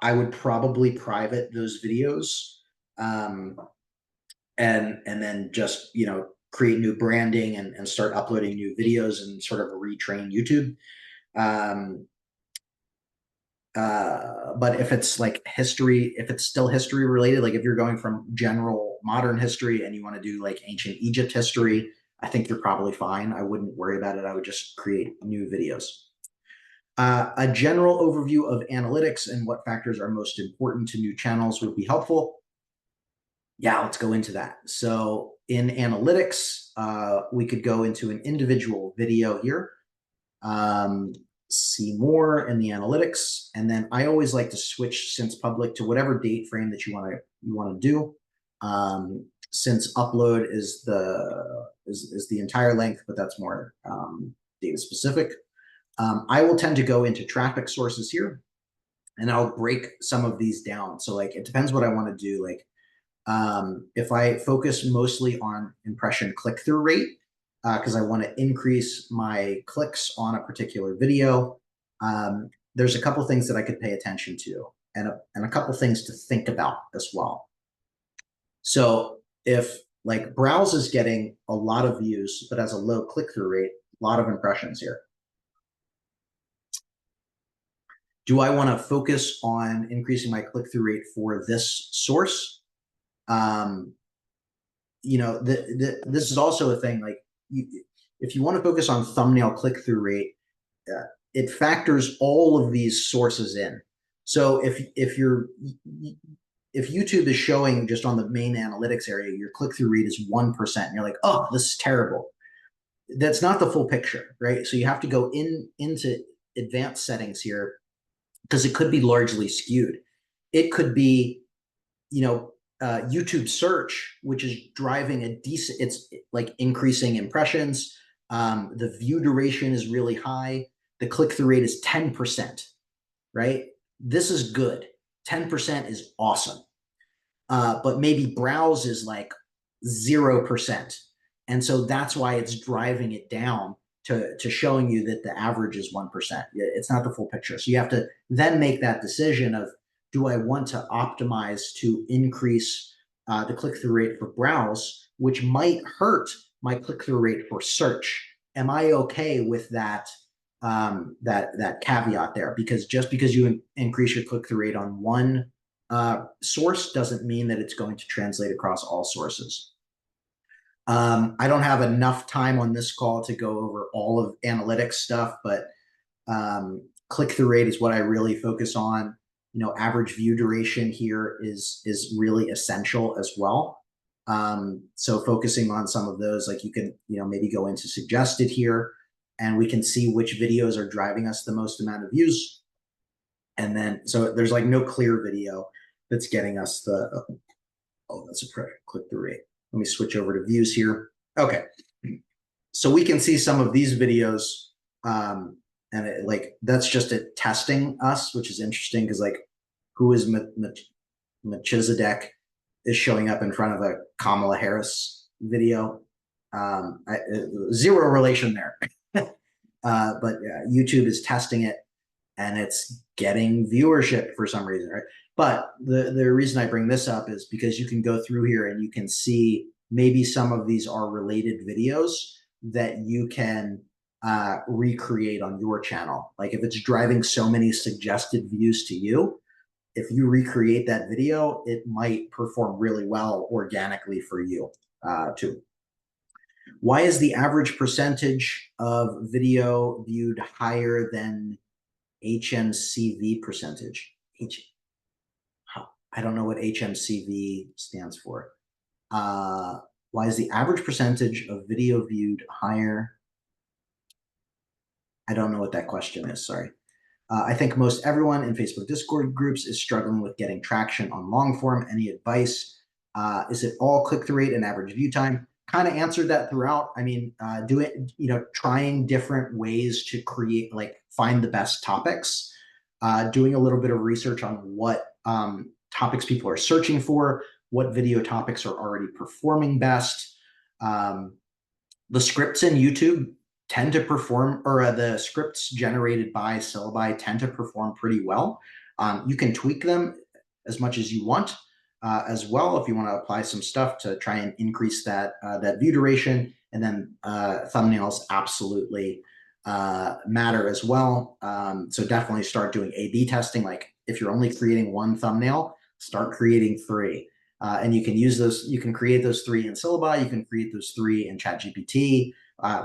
I would probably private those videos, and then just create new branding and start uploading new videos and sort of retrain YouTube. But if it's like history, if it's still history related, like if you're going from general modern history and you want to do like ancient Egypt history, I think you're probably fine. I wouldn't worry about it. I would just create new videos. A general overview of analytics and what factors are most important to new channels would be helpful. Yeah, let's go into that. So in analytics, we could go into an individual video here. See more in the analytics, and then I always like to switch since public to whatever date frame that you want to do. Since upload is the entire length, but that's more data specific. I will tend to go into traffic sources here, and I'll break some of these down. So like it depends what I want to do. Like if I focus mostly on impression click-through rate, because I want to increase my clicks on a particular video, there's a couple things that I could pay attention to, and a couple things to think about as well. So if like browse is getting a lot of views but has a low click-through rate, a lot of impressions here. Do I want to focus on increasing my click-through rate for this source? This is also a thing. Like, if you want to focus on thumbnail click-through rate, it factors all of these sources in. So if YouTube is showing just on the main analytics area, your click-through rate is 1%, and you're like, oh, this is terrible. That's not the full picture, right? So you have to go into advanced settings here, because it could be largely skewed. It could be, YouTube search, which is driving a decent, it's like increasing impressions. The view duration is really high. The click-through rate is 10%, right? This is good. 10% is awesome. But maybe browse is like 0%. And so that's why it's driving it down to showing you that the average is 1%. It's not the full picture. So you have to then make that decision of, do I want to optimize to increase the click-through rate for browse, which might hurt my click-through rate for search? Am I okay with that that caveat there? Because just because you increase your click-through rate on one source doesn't mean that it's going to translate across all sources. I don't have enough time on this call to go over all of analytics stuff, but click-through rate is what I really focus on. Average view duration here is really essential as well. So focusing on some of those, like you can, maybe go into suggested here, and we can see which videos are driving us the most amount of views. And then, so there's like no clear video that's getting us the, oh, that's a click-through rate. Let me switch over to views here. Okay. So we can see some of these videos, and that's just it testing us, which is interesting, because like, who is Melchizedek is showing up in front of a Kamala Harris video. Zero relation there. But YouTube is testing it, and it's getting viewership for some reason, right? But the reason I bring this up is because you can go through here and you can see maybe some of these are related videos that you can recreate on your channel. Like if it's driving so many suggested views to you, if you recreate that video, it might perform really well organically for you too. Why is the average percentage of video viewed higher than HMCV percentage. I don't know what HMCV stands for. Why is the average percentage of video viewed higher? I don't know what that question is, sorry. I think most everyone in Facebook Discord groups is struggling with getting traction on long form. Any advice? Is it all click-through rate and average view time? Kind of answered that throughout. I mean, trying different ways to create, find the best topics, doing a little bit of research on what topics people are searching for, what video topics are already performing best. The scripts in YouTube tend to perform, or the scripts generated by Syllabi tend to perform pretty well. You can tweak them as much as you want as well if you want to apply some stuff to try and increase that view duration. And then thumbnails absolutely matter as well. So definitely start doing A/B testing. Like if you're only creating one thumbnail, start creating 3. And you can use those, you can create those 3 in Syllabi, you can create those 3 in ChatGPT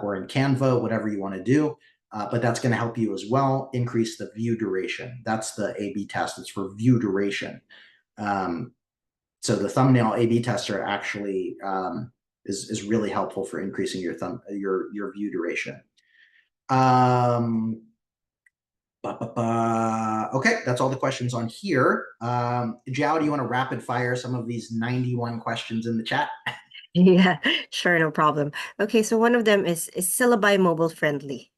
or in Canva, whatever you want to do. But that's going to help you as well increase the view duration. That's the A/B test. It's for view duration. So the thumbnail A/B tester actually is really helpful for increasing your view duration. Okay, that's all the questions on here. Jiao, do you want to rapid fire some of these 91 questions in the chat? Yeah, sure, no problem. Okay, so one of them is Syllabi mobile friendly?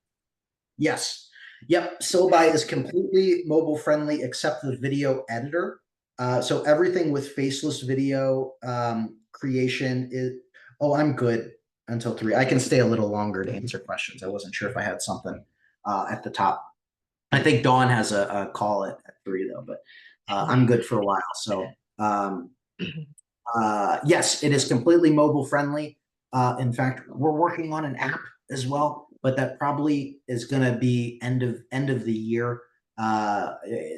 Yes. Yep, Syllabi is completely mobile friendly except the video editor. So everything with faceless video creation is, I'm good until 3. I can stay a little longer to answer questions. I wasn't sure if I had something at the top. I think Dawn has a call at 3 though, but I'm good for a while. So yes, it is completely mobile friendly. In fact, we're working on an app as well, but that probably is going to be end of the year,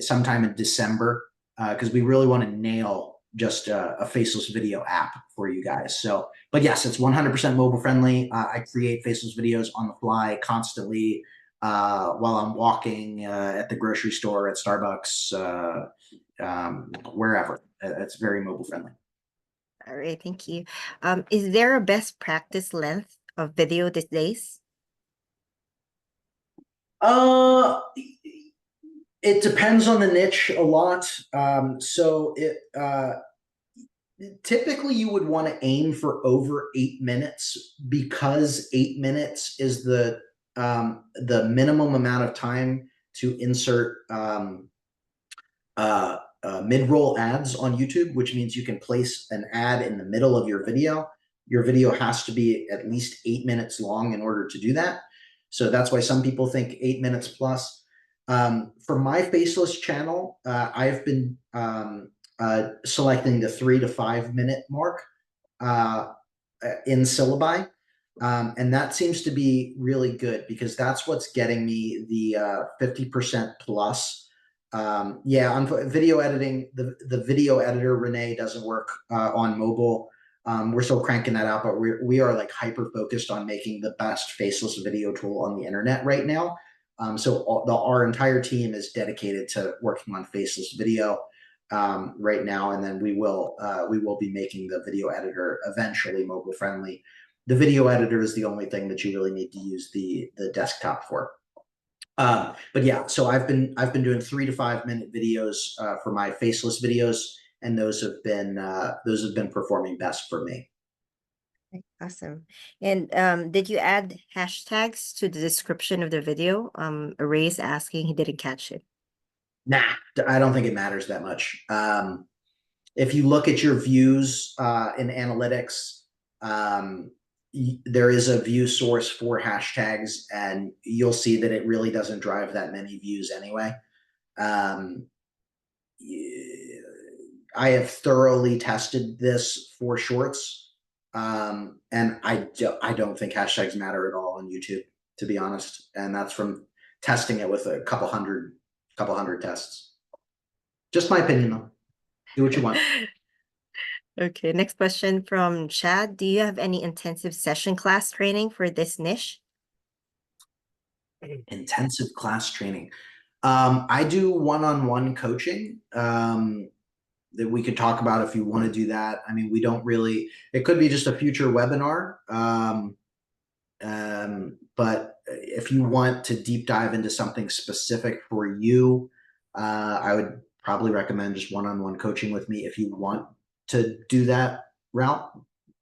sometime in December, because we really want to nail just a faceless video app for you guys. So, but yes, it's 100% mobile friendly. I create faceless videos on the fly constantly while I'm walking at the grocery store, at Starbucks, wherever. It's very mobile friendly. All right, thank you. Is there a best practice length of video these days? It depends on the niche a lot. So typically you would want to aim for over 8 minutes, because 8 minutes is the minimum amount of time to insert mid-roll ads on YouTube, which means you can place an ad in the middle of your video. Your video has to be at least 8 minutes long in order to do that. So that's why some people think 8 minutes plus. For my faceless channel, I've been selecting the 3 to 5 minute mark in Syllabi. And that seems to be really good because that's what's getting me the 50% plus. Yeah, on video editing, the video editor, Renee, doesn't work on mobile. We're still cranking that out, but we are like hyper focused on making the best faceless video tool on the internet right now. So our entire team is dedicated to working on faceless video right now, and then we will be making the video editor eventually mobile friendly. The video editor is the only thing that you really need to use the desktop for. But yeah, so I've been doing 3 to 5 minute videos for my faceless videos, and those have been performing best for me. Awesome. And did you add hashtags to the description of the video? Ray's asking, he didn't catch it. Nah, I don't think it matters that much. If you look at your views in analytics, there is a view source for hashtags, and you'll see that it really doesn't drive that many views anyway. I have thoroughly tested this for shorts, and I don't think hashtags matter at all on YouTube, to be honest. And that's from testing it with a couple hundred tests. Just my opinion, though. Do what you want. Okay, next question from Chad. Do you have any intensive session class training for this niche? Intensive class training. I do one-on-one coaching that we could talk about if you want to do that. I mean, we don't really, it could be just a future webinar. But if you want to deep dive into something specific for you, I would probably recommend just one-on-one coaching with me if you want to do that route.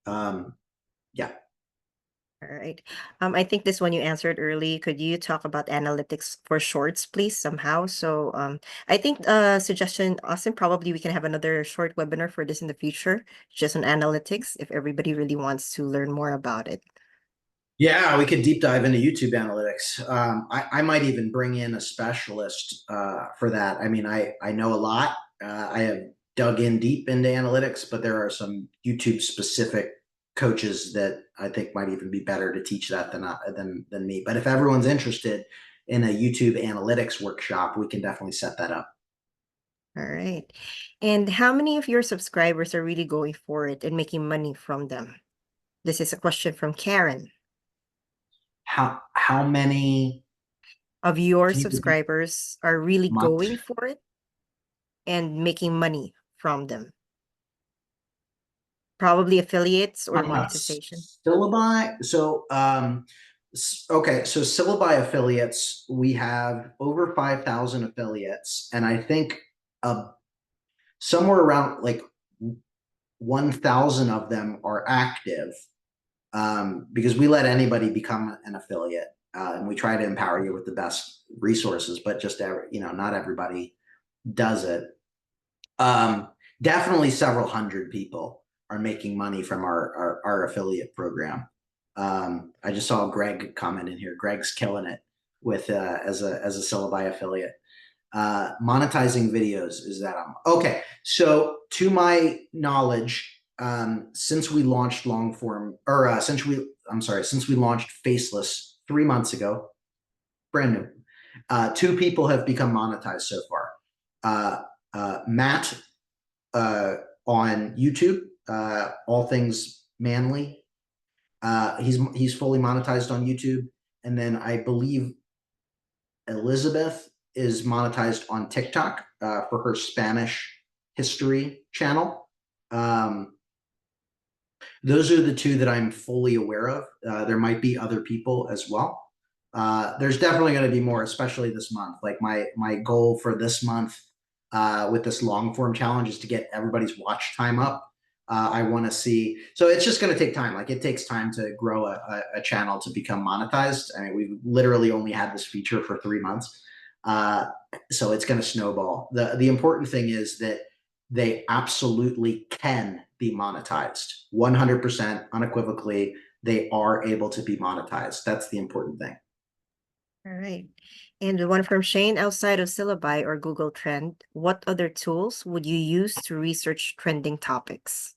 Yeah. All right. I think this one you answered early. Could you talk about analytics for shorts, please, somehow? So I think suggestion, Austin, probably we can have another short webinar for this in the future, just on analytics, if everybody really wants to learn more about it. Yeah, we could deep dive into YouTube analytics. I might even bring in a specialist for that. I mean, I know a lot. I have dug in deep into analytics, but there are some YouTube specific coaches that I think might even be better to teach that than me. But if everyone's interested in a YouTube analytics workshop, we can definitely set that up. All right. And how many of your subscribers are really going for it and making money from them? This is a question from Karen. How many Of your can you repeat? subscribers are really Month? going for it and making money from them? Probably affiliates or monetization. Syllabi. So, okay. So Syllabi affiliates, we have over 5,000 affiliates, and I think somewhere around like 1,000 of them are active, because we let anybody become an affiliate, and we try to empower you with the best resources, but just not everybody does it. Definitely several hundred people are making money from our affiliate program. I just saw Greg comment in here. Greg's killing it with as a Syllabi affiliate. Monetizing videos is that okay. So to my knowledge, since we launched long form, or since we launched Faceless 3 months ago, brand new, 2 people have become monetized so far. Matt on YouTube, all things manly. He's fully monetized on YouTube, and then I believe Elizabeth is monetized on TikTok for her Spanish history channel. Those are the 2 that I'm fully aware of. There might be other people as well. There's definitely going to be more, especially this month. Like my goal for this month with this long form challenge is to get everybody's watch time up. I want to see, so it's just going to take time. Like it takes time to grow a channel to become monetized. I mean, we've literally only had this feature for 3 months. So it's going to snowball. The important thing is that they absolutely can be monetized 100% unequivocally. They are able to be monetized. That's the important thing. All right. And the one from Shane, outside of Syllabi or Google Trend, what other tools would you use to research trending topics?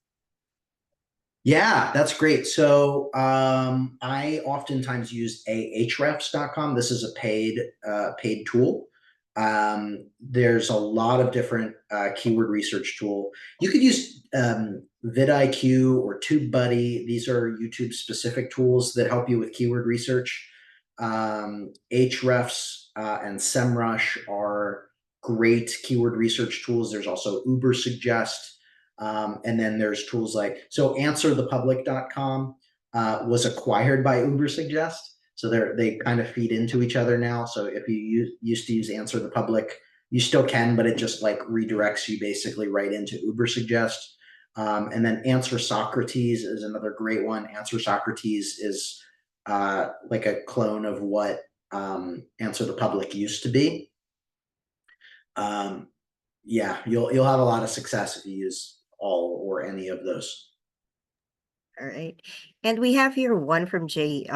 Yeah, that's great. So I oftentimes use ahrefs.com. This is a paid tool. There's a lot of different keyword research tool. You could use vidIQ or TubeBuddy. These are YouTube specific tools that help you with keyword research. Ahrefs and SEMrush are great keyword research tools. There's also Ubersuggest. And then there's tools like, so answerthepublic.com was acquired by Ubersuggest. So they kind of feed into each other now. So if you used to use Answer the Public, you still can, but it just like redirects you basically right into Ubersuggest. And then Answer Socrates is another great one. Answer Socrates is like a clone of what Answer the Public used to be. Yeah, you'll have a lot of success if you use all or any of those. All right. And we have here one from Jay.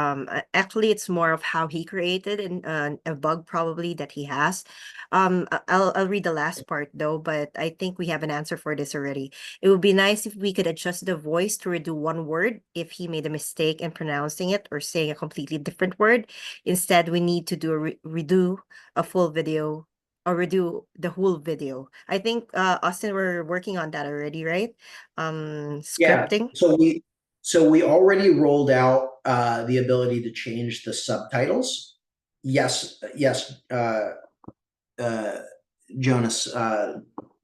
Actually, it's more of how he created and a bug probably that he has. I'll read the last part though, but I think we have an answer for this already. It would be nice if we could adjust the voice to redo one word if he made a mistake in pronouncing it or saying a completely different word. Instead, we need to do redo a full video or redo the whole video. I think Austin, we're working on that already, right? Yeah. Scripting. So we already rolled out the ability to change the subtitles. Yes. Jonas,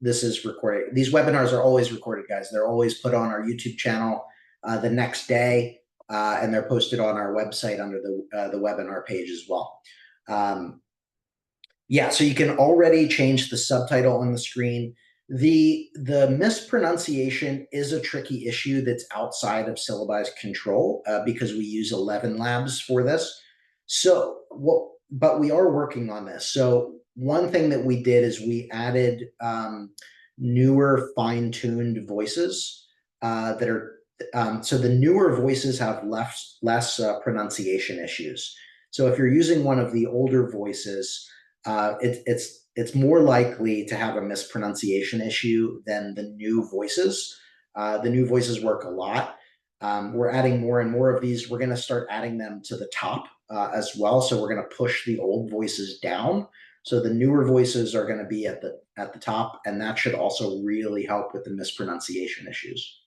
this is recorded. These webinars are always recorded, guys. They're always put on our YouTube channel the next day, and they're posted on our website under the webinar page as well. Yeah, so you can already change the subtitle on the screen. The mispronunciation is a tricky issue that's outside of Syllabi's control because we use 11 Labs for this. So but we are working on this. So one thing that we did is we added newer fine-tuned voices that are so the newer voices have less pronunciation issues. So if you're using one of the older voices, it's more likely to have a mispronunciation issue than the new voices. The new voices work a lot. We're adding more and more of these. We're going to start adding them to the top as well. So we're going to push the old voices down. So the newer voices are going to be at the top, and that should also really help with the mispronunciation issues.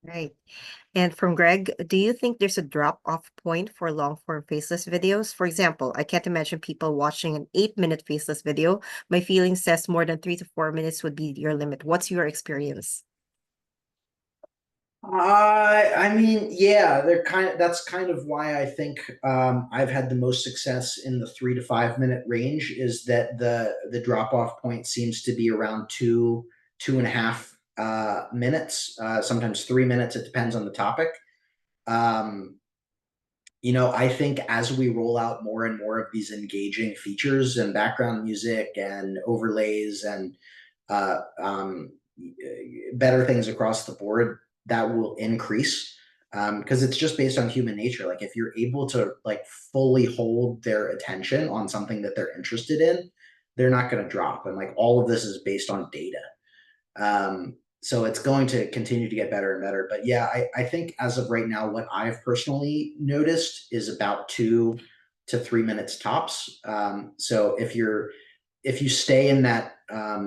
Right. And from Greg, do you think there's a drop-off point for long-form faceless videos? For example, I can't imagine people watching an 8-minute faceless video. My feeling says more than 3 to 4 minutes would be your limit. What's your experience? I mean, yeah, that's kind of why I think I've had the most success in the 3 to 5 minute range, is that the drop off point seems to be around 2.5 minutes, sometimes 3 minutes. It depends on the topic. I think as we roll out more and more of these engaging features and background music and overlays and better things across the board, that will increase because it's just based on human nature. Like if you're able to like fully hold their attention on something that they're interested in, they're not going to drop. And like all of this is based on data. So it's going to continue to get better and better. But yeah, I think as of right now, what I've personally noticed is about 2 to 3 minutes tops. So if you stay in that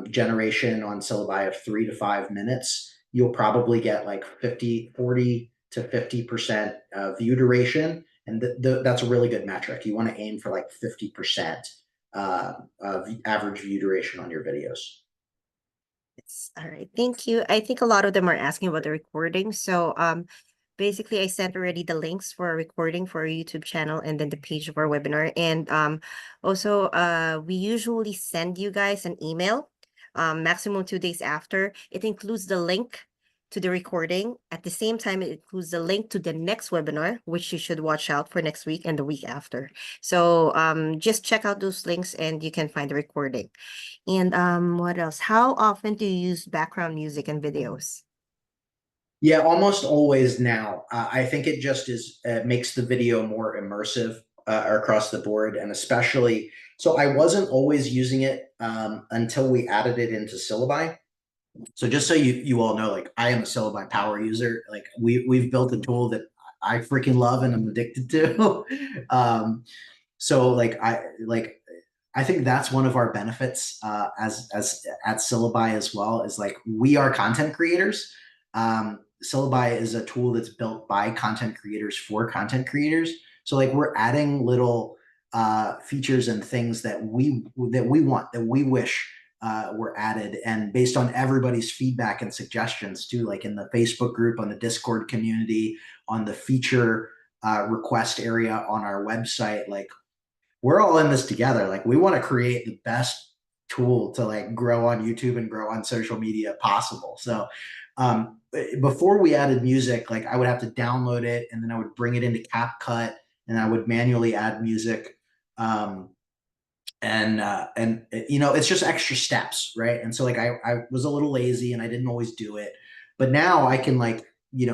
generation on syllabi of 3 to 5 minutes, you'll probably get like 40 to 50% view duration. And that's a really good metric. You want to aim for like 50% of average view duration on your videos. All right, thank you. I think a lot of them are asking about the recording. So basically I sent already the links for a recording for our YouTube channel and then the page of our webinar. And also we usually send you guys an email maximum 2 days after. It includes the link to the recording. At the same time, it includes the link to the next webinar, which you should watch out for next week and the week after. So just check out those links and you can find the recording. And what else? How often do you use background music in videos? Yeah, almost always now. I think it just makes the video more immersive across the board, and especially, so I wasn't always using it until we added it into Syllabi. So just so you all know, like I am a Syllabi power user. Like we've built a tool that I freaking love and I'm addicted to. So I think that's one of our benefits as at Syllabi as well, is like we are content creators. Syllabi is a tool that's built by content creators for content creators. So like we're adding little features and things that we want, that we wish were added, and based on everybody's feedback and suggestions too, like in the Facebook group, on the Discord community, on the feature request area on our website. Like we're all in this together. Like we want to create the best tool to like grow on YouTube and grow on social media possible. So before we added music, like I would have to download it and then I would bring it into CapCut and I would manually add music. And it's just extra steps, right? And so like I was a little lazy and I didn't always do it, but now I can like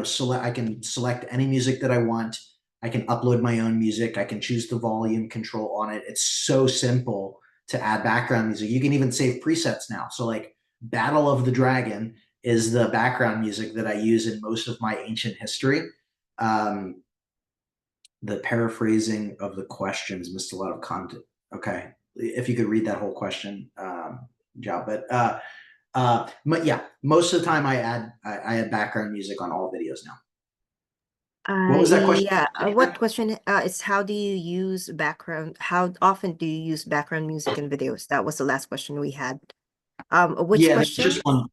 select any music that I want. I can upload my own music. I can choose the volume control on it. It's so simple to add background music. You can even save presets now. So like Battle of the Dragon is the background music that I use in most of my ancient history. The paraphrasing of the questions missed a lot of content. Okay. If you could read that whole question, Joe. But yeah, most of the time I add background music on all videos now. What was that question? Yeah. What question? It's how do you use background? How often do you use background music in videos? That was the last question we had. Which Yeah, there's question? just one.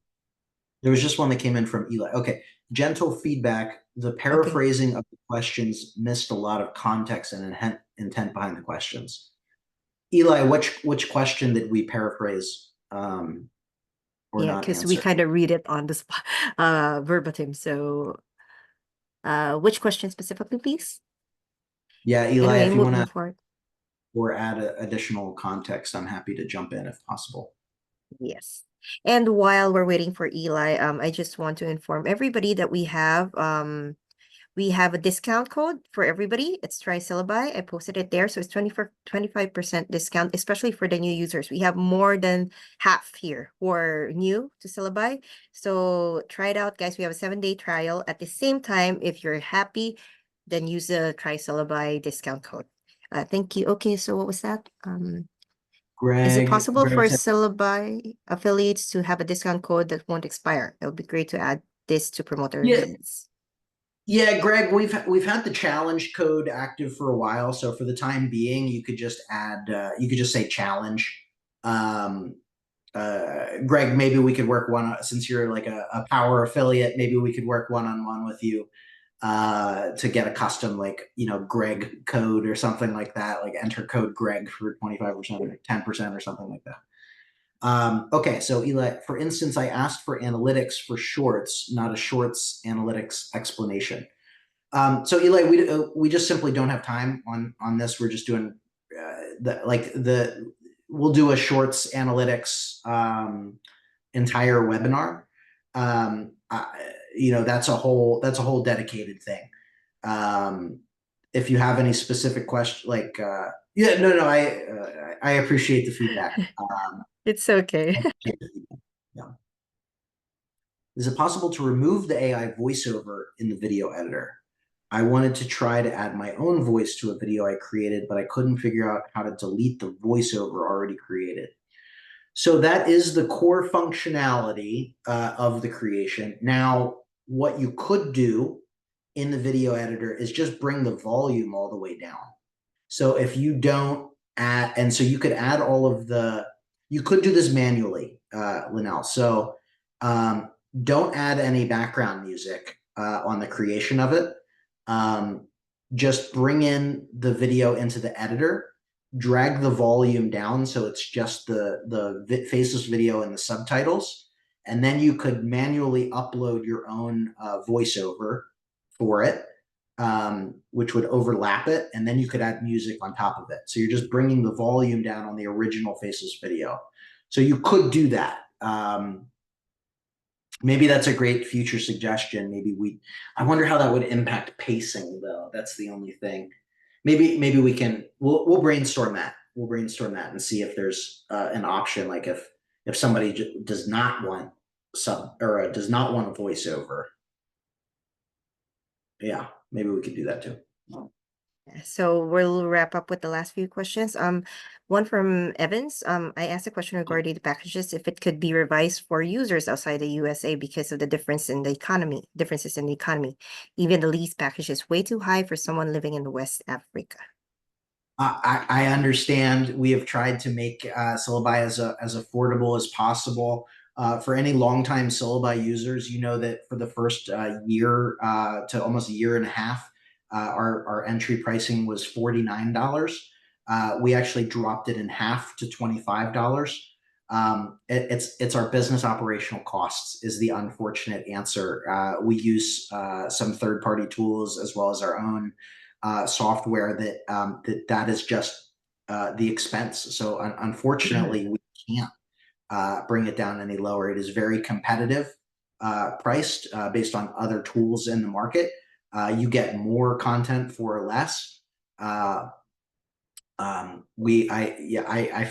There was just one that came in from Eli. Okay. Gentle feedback. The Okay. paraphrasing of the questions missed a lot of context and intent behind the questions. Eli, which question did we paraphrase or Yeah, not because we answer? kind of read it on the spot, verbatim. So, which question specifically, please? Yeah, Eli, Anyway, if you want moving to forward. or add additional context, I'm happy to jump in if possible. Yes. And while we're waiting for Eli, I just want to inform everybody that we have a discount code for everybody. It's trisyllabi. I posted it there. So it's 25% discount, especially for the new users. We have more than half here who are new to syllabi. So try it out, guys. We have a 7-day trial. At the same time, if you're happy, then use the trisyllabi discount code. Thank you. Okay, so what was that? Is it possible Greg for said, syllabi affiliates to have a discount code that won't expire? It would be great to add this to promote our yeah, events. yeah, Greg, we've had the challenge code active for a while, so for the time being, you could just add you could just say challenge. Um, Greg, maybe we could work since you're like a power affiliate, maybe we could work one-on-one with you to get a custom Greg code or something like that, like enter code Greg for 25% or 10% or something like that. Okay, so Eli, for instance, I asked for analytics for shorts, not a shorts analytics explanation. So Eli, we just simply don't have time on this. We're just doing we'll do a shorts analytics entire webinar. That's a whole dedicated thing. If you have any specific question, yeah, no, I appreciate the feedback. It's okay. Yeah. Is it possible to remove the AI voiceover in the video editor? I wanted to try to add my own voice to a video I created, but I couldn't figure out how to delete the voiceover already created. So that is the core functionality of the creation. Now, what you could do in the video editor is just bring the volume all the way down. So if you don't add, and so you could add you could do this manually, Linnell. So don't add any background music on the creation of it. Just bring in the video into the editor, drag the volume down so it's just the faceless video and the subtitles, and then you could manually upload your own voiceover for it, which would overlap it, and then you could add music on top of it. So you're just bringing the volume down on the original faceless video. So you could do that. Maybe that's a great future suggestion. I wonder how that would impact pacing though. That's the only thing. Maybe we'll brainstorm that. We'll brainstorm that and see if there's an option, like if somebody does not want does not want a voiceover. Yeah, maybe we could do that too. So we'll wrap up with the last few questions. One from Evans. I asked a question regarding the packages, if it could be revised for users outside the USA because of the differences in the economy. Even the lease package is way too high for someone living in West Africa. I understand. We have tried to make syllabi as affordable as possible. For any longtime syllabi users, you know that for the first year to almost a year and a half, our entry pricing was $49. We actually dropped it in half to $25. It's our business operational costs is the unfortunate answer. We use some third-party tools as well as our own software that is just the expense. So unfortunately, we can't bring it down any lower. It is very competitive priced based on other tools in the market. You get more content for less. I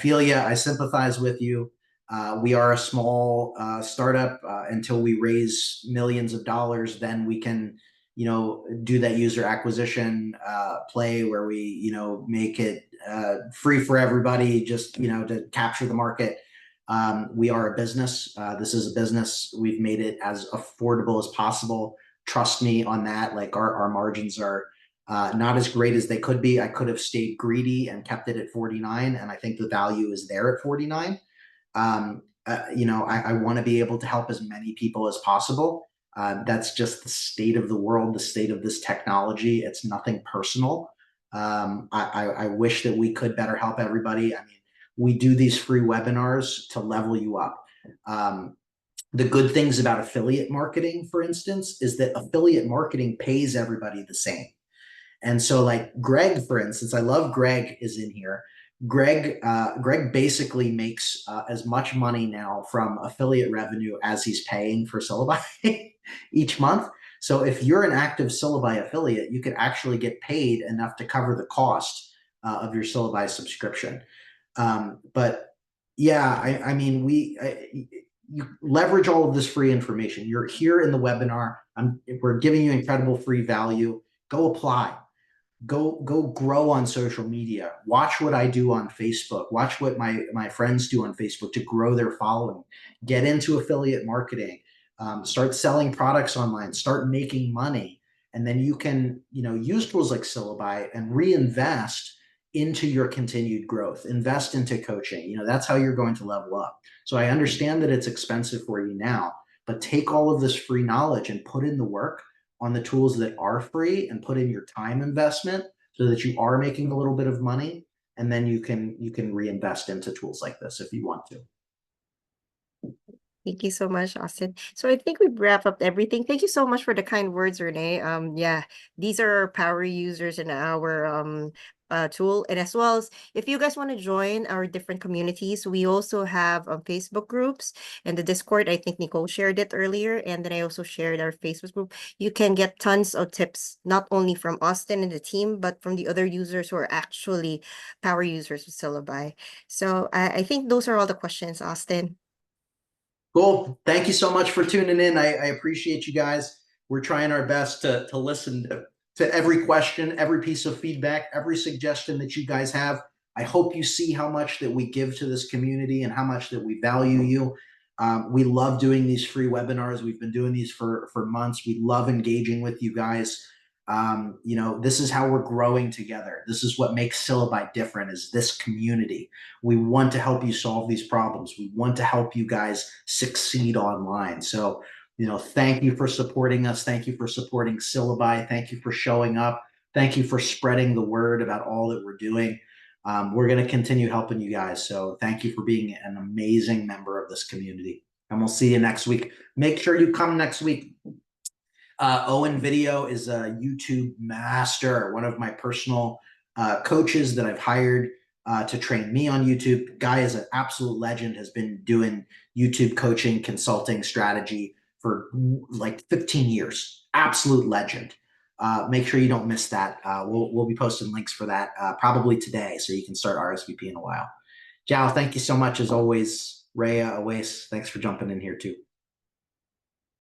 feel you. I sympathize with you. We are a small startup. Until we raise millions of dollars, then we can, do that user acquisition play where we, make it free for everybody, just, to capture the market. We are a business. This is a business. We've made it as affordable as possible, trust me on that. Like our margins are not as great as they could be. I could have stayed greedy and kept it at 49, and I think the value is there at 49. I want to be able to help as many people as possible. That's just the state of the world, the state of this technology. It's nothing personal. I wish that we could better help everybody. I mean, we do these free webinars to level you up. The good things about affiliate marketing, for instance, is that affiliate marketing pays everybody the same. And so like Greg, for instance, I love Greg is in here. Greg basically makes as much money now from affiliate revenue as he's paying for Syllabi each month. So if you're an active Syllabi affiliate, you could actually get paid enough to cover the cost of your Syllabi subscription. But yeah, I mean, you leverage all of this free information. You're here in the webinar. We're giving you incredible free value. Go apply. Go grow on social media. Watch what I do on Facebook. Watch what my friends do on Facebook to grow their following. Get into affiliate marketing. Start selling products online. Start making money, and then you can use tools like Syllabi and reinvest into your continued growth. Invest into coaching. That's how you're going to level up. So I understand that it's expensive for you now, but take all of this free knowledge and put in the work on the tools that are free and put in your time investment so that you are making a little bit of money, and then you can reinvest into tools like this if you want to. Thank you so much, Austin. So I think we've wrapped up everything. Thank you so much for the kind words, Renee. Yeah, these are our power users in our tool. And as well as if you guys want to join our different communities, we also have Facebook groups and the Discord. I think Nicole shared it earlier. And then I also shared our Facebook group. You can get tons of tips, not only from Austin and the team, but from the other users who are actually power users of Syllabi. So I think those are all the questions, Austin. Cool. Thank you so much for tuning in. I appreciate you guys. We're trying our best to listen to every question, every piece of feedback, every suggestion that you guys have. I hope you see how much that we give to this community and how much that we value you. We love doing these free webinars. We've been doing these for months. We love engaging with you guys. This is how we're growing together. This is what makes Syllabi different, is this community. We want to help you solve these problems. We want to help you guys succeed online. So, thank you for supporting us. Thank you for supporting Syllabi. Thank you for showing up. Thank you for spreading the word about all that we're doing. We're going to continue helping you guys. So thank you for being an amazing member of this community. And we'll see you next week. Make sure you come next week. Owen Video is a YouTube master, one of my personal coaches that I've hired to train me on YouTube. Guy is an absolute legend, has been doing YouTube coaching, consulting, strategy for like 15 years. Absolute legend. Make sure you don't miss that. We'll be posting links for that probably today, so you can start RSVP in a while. Jao, thank you so much as always. Rhea, Awais, thanks for jumping in here too.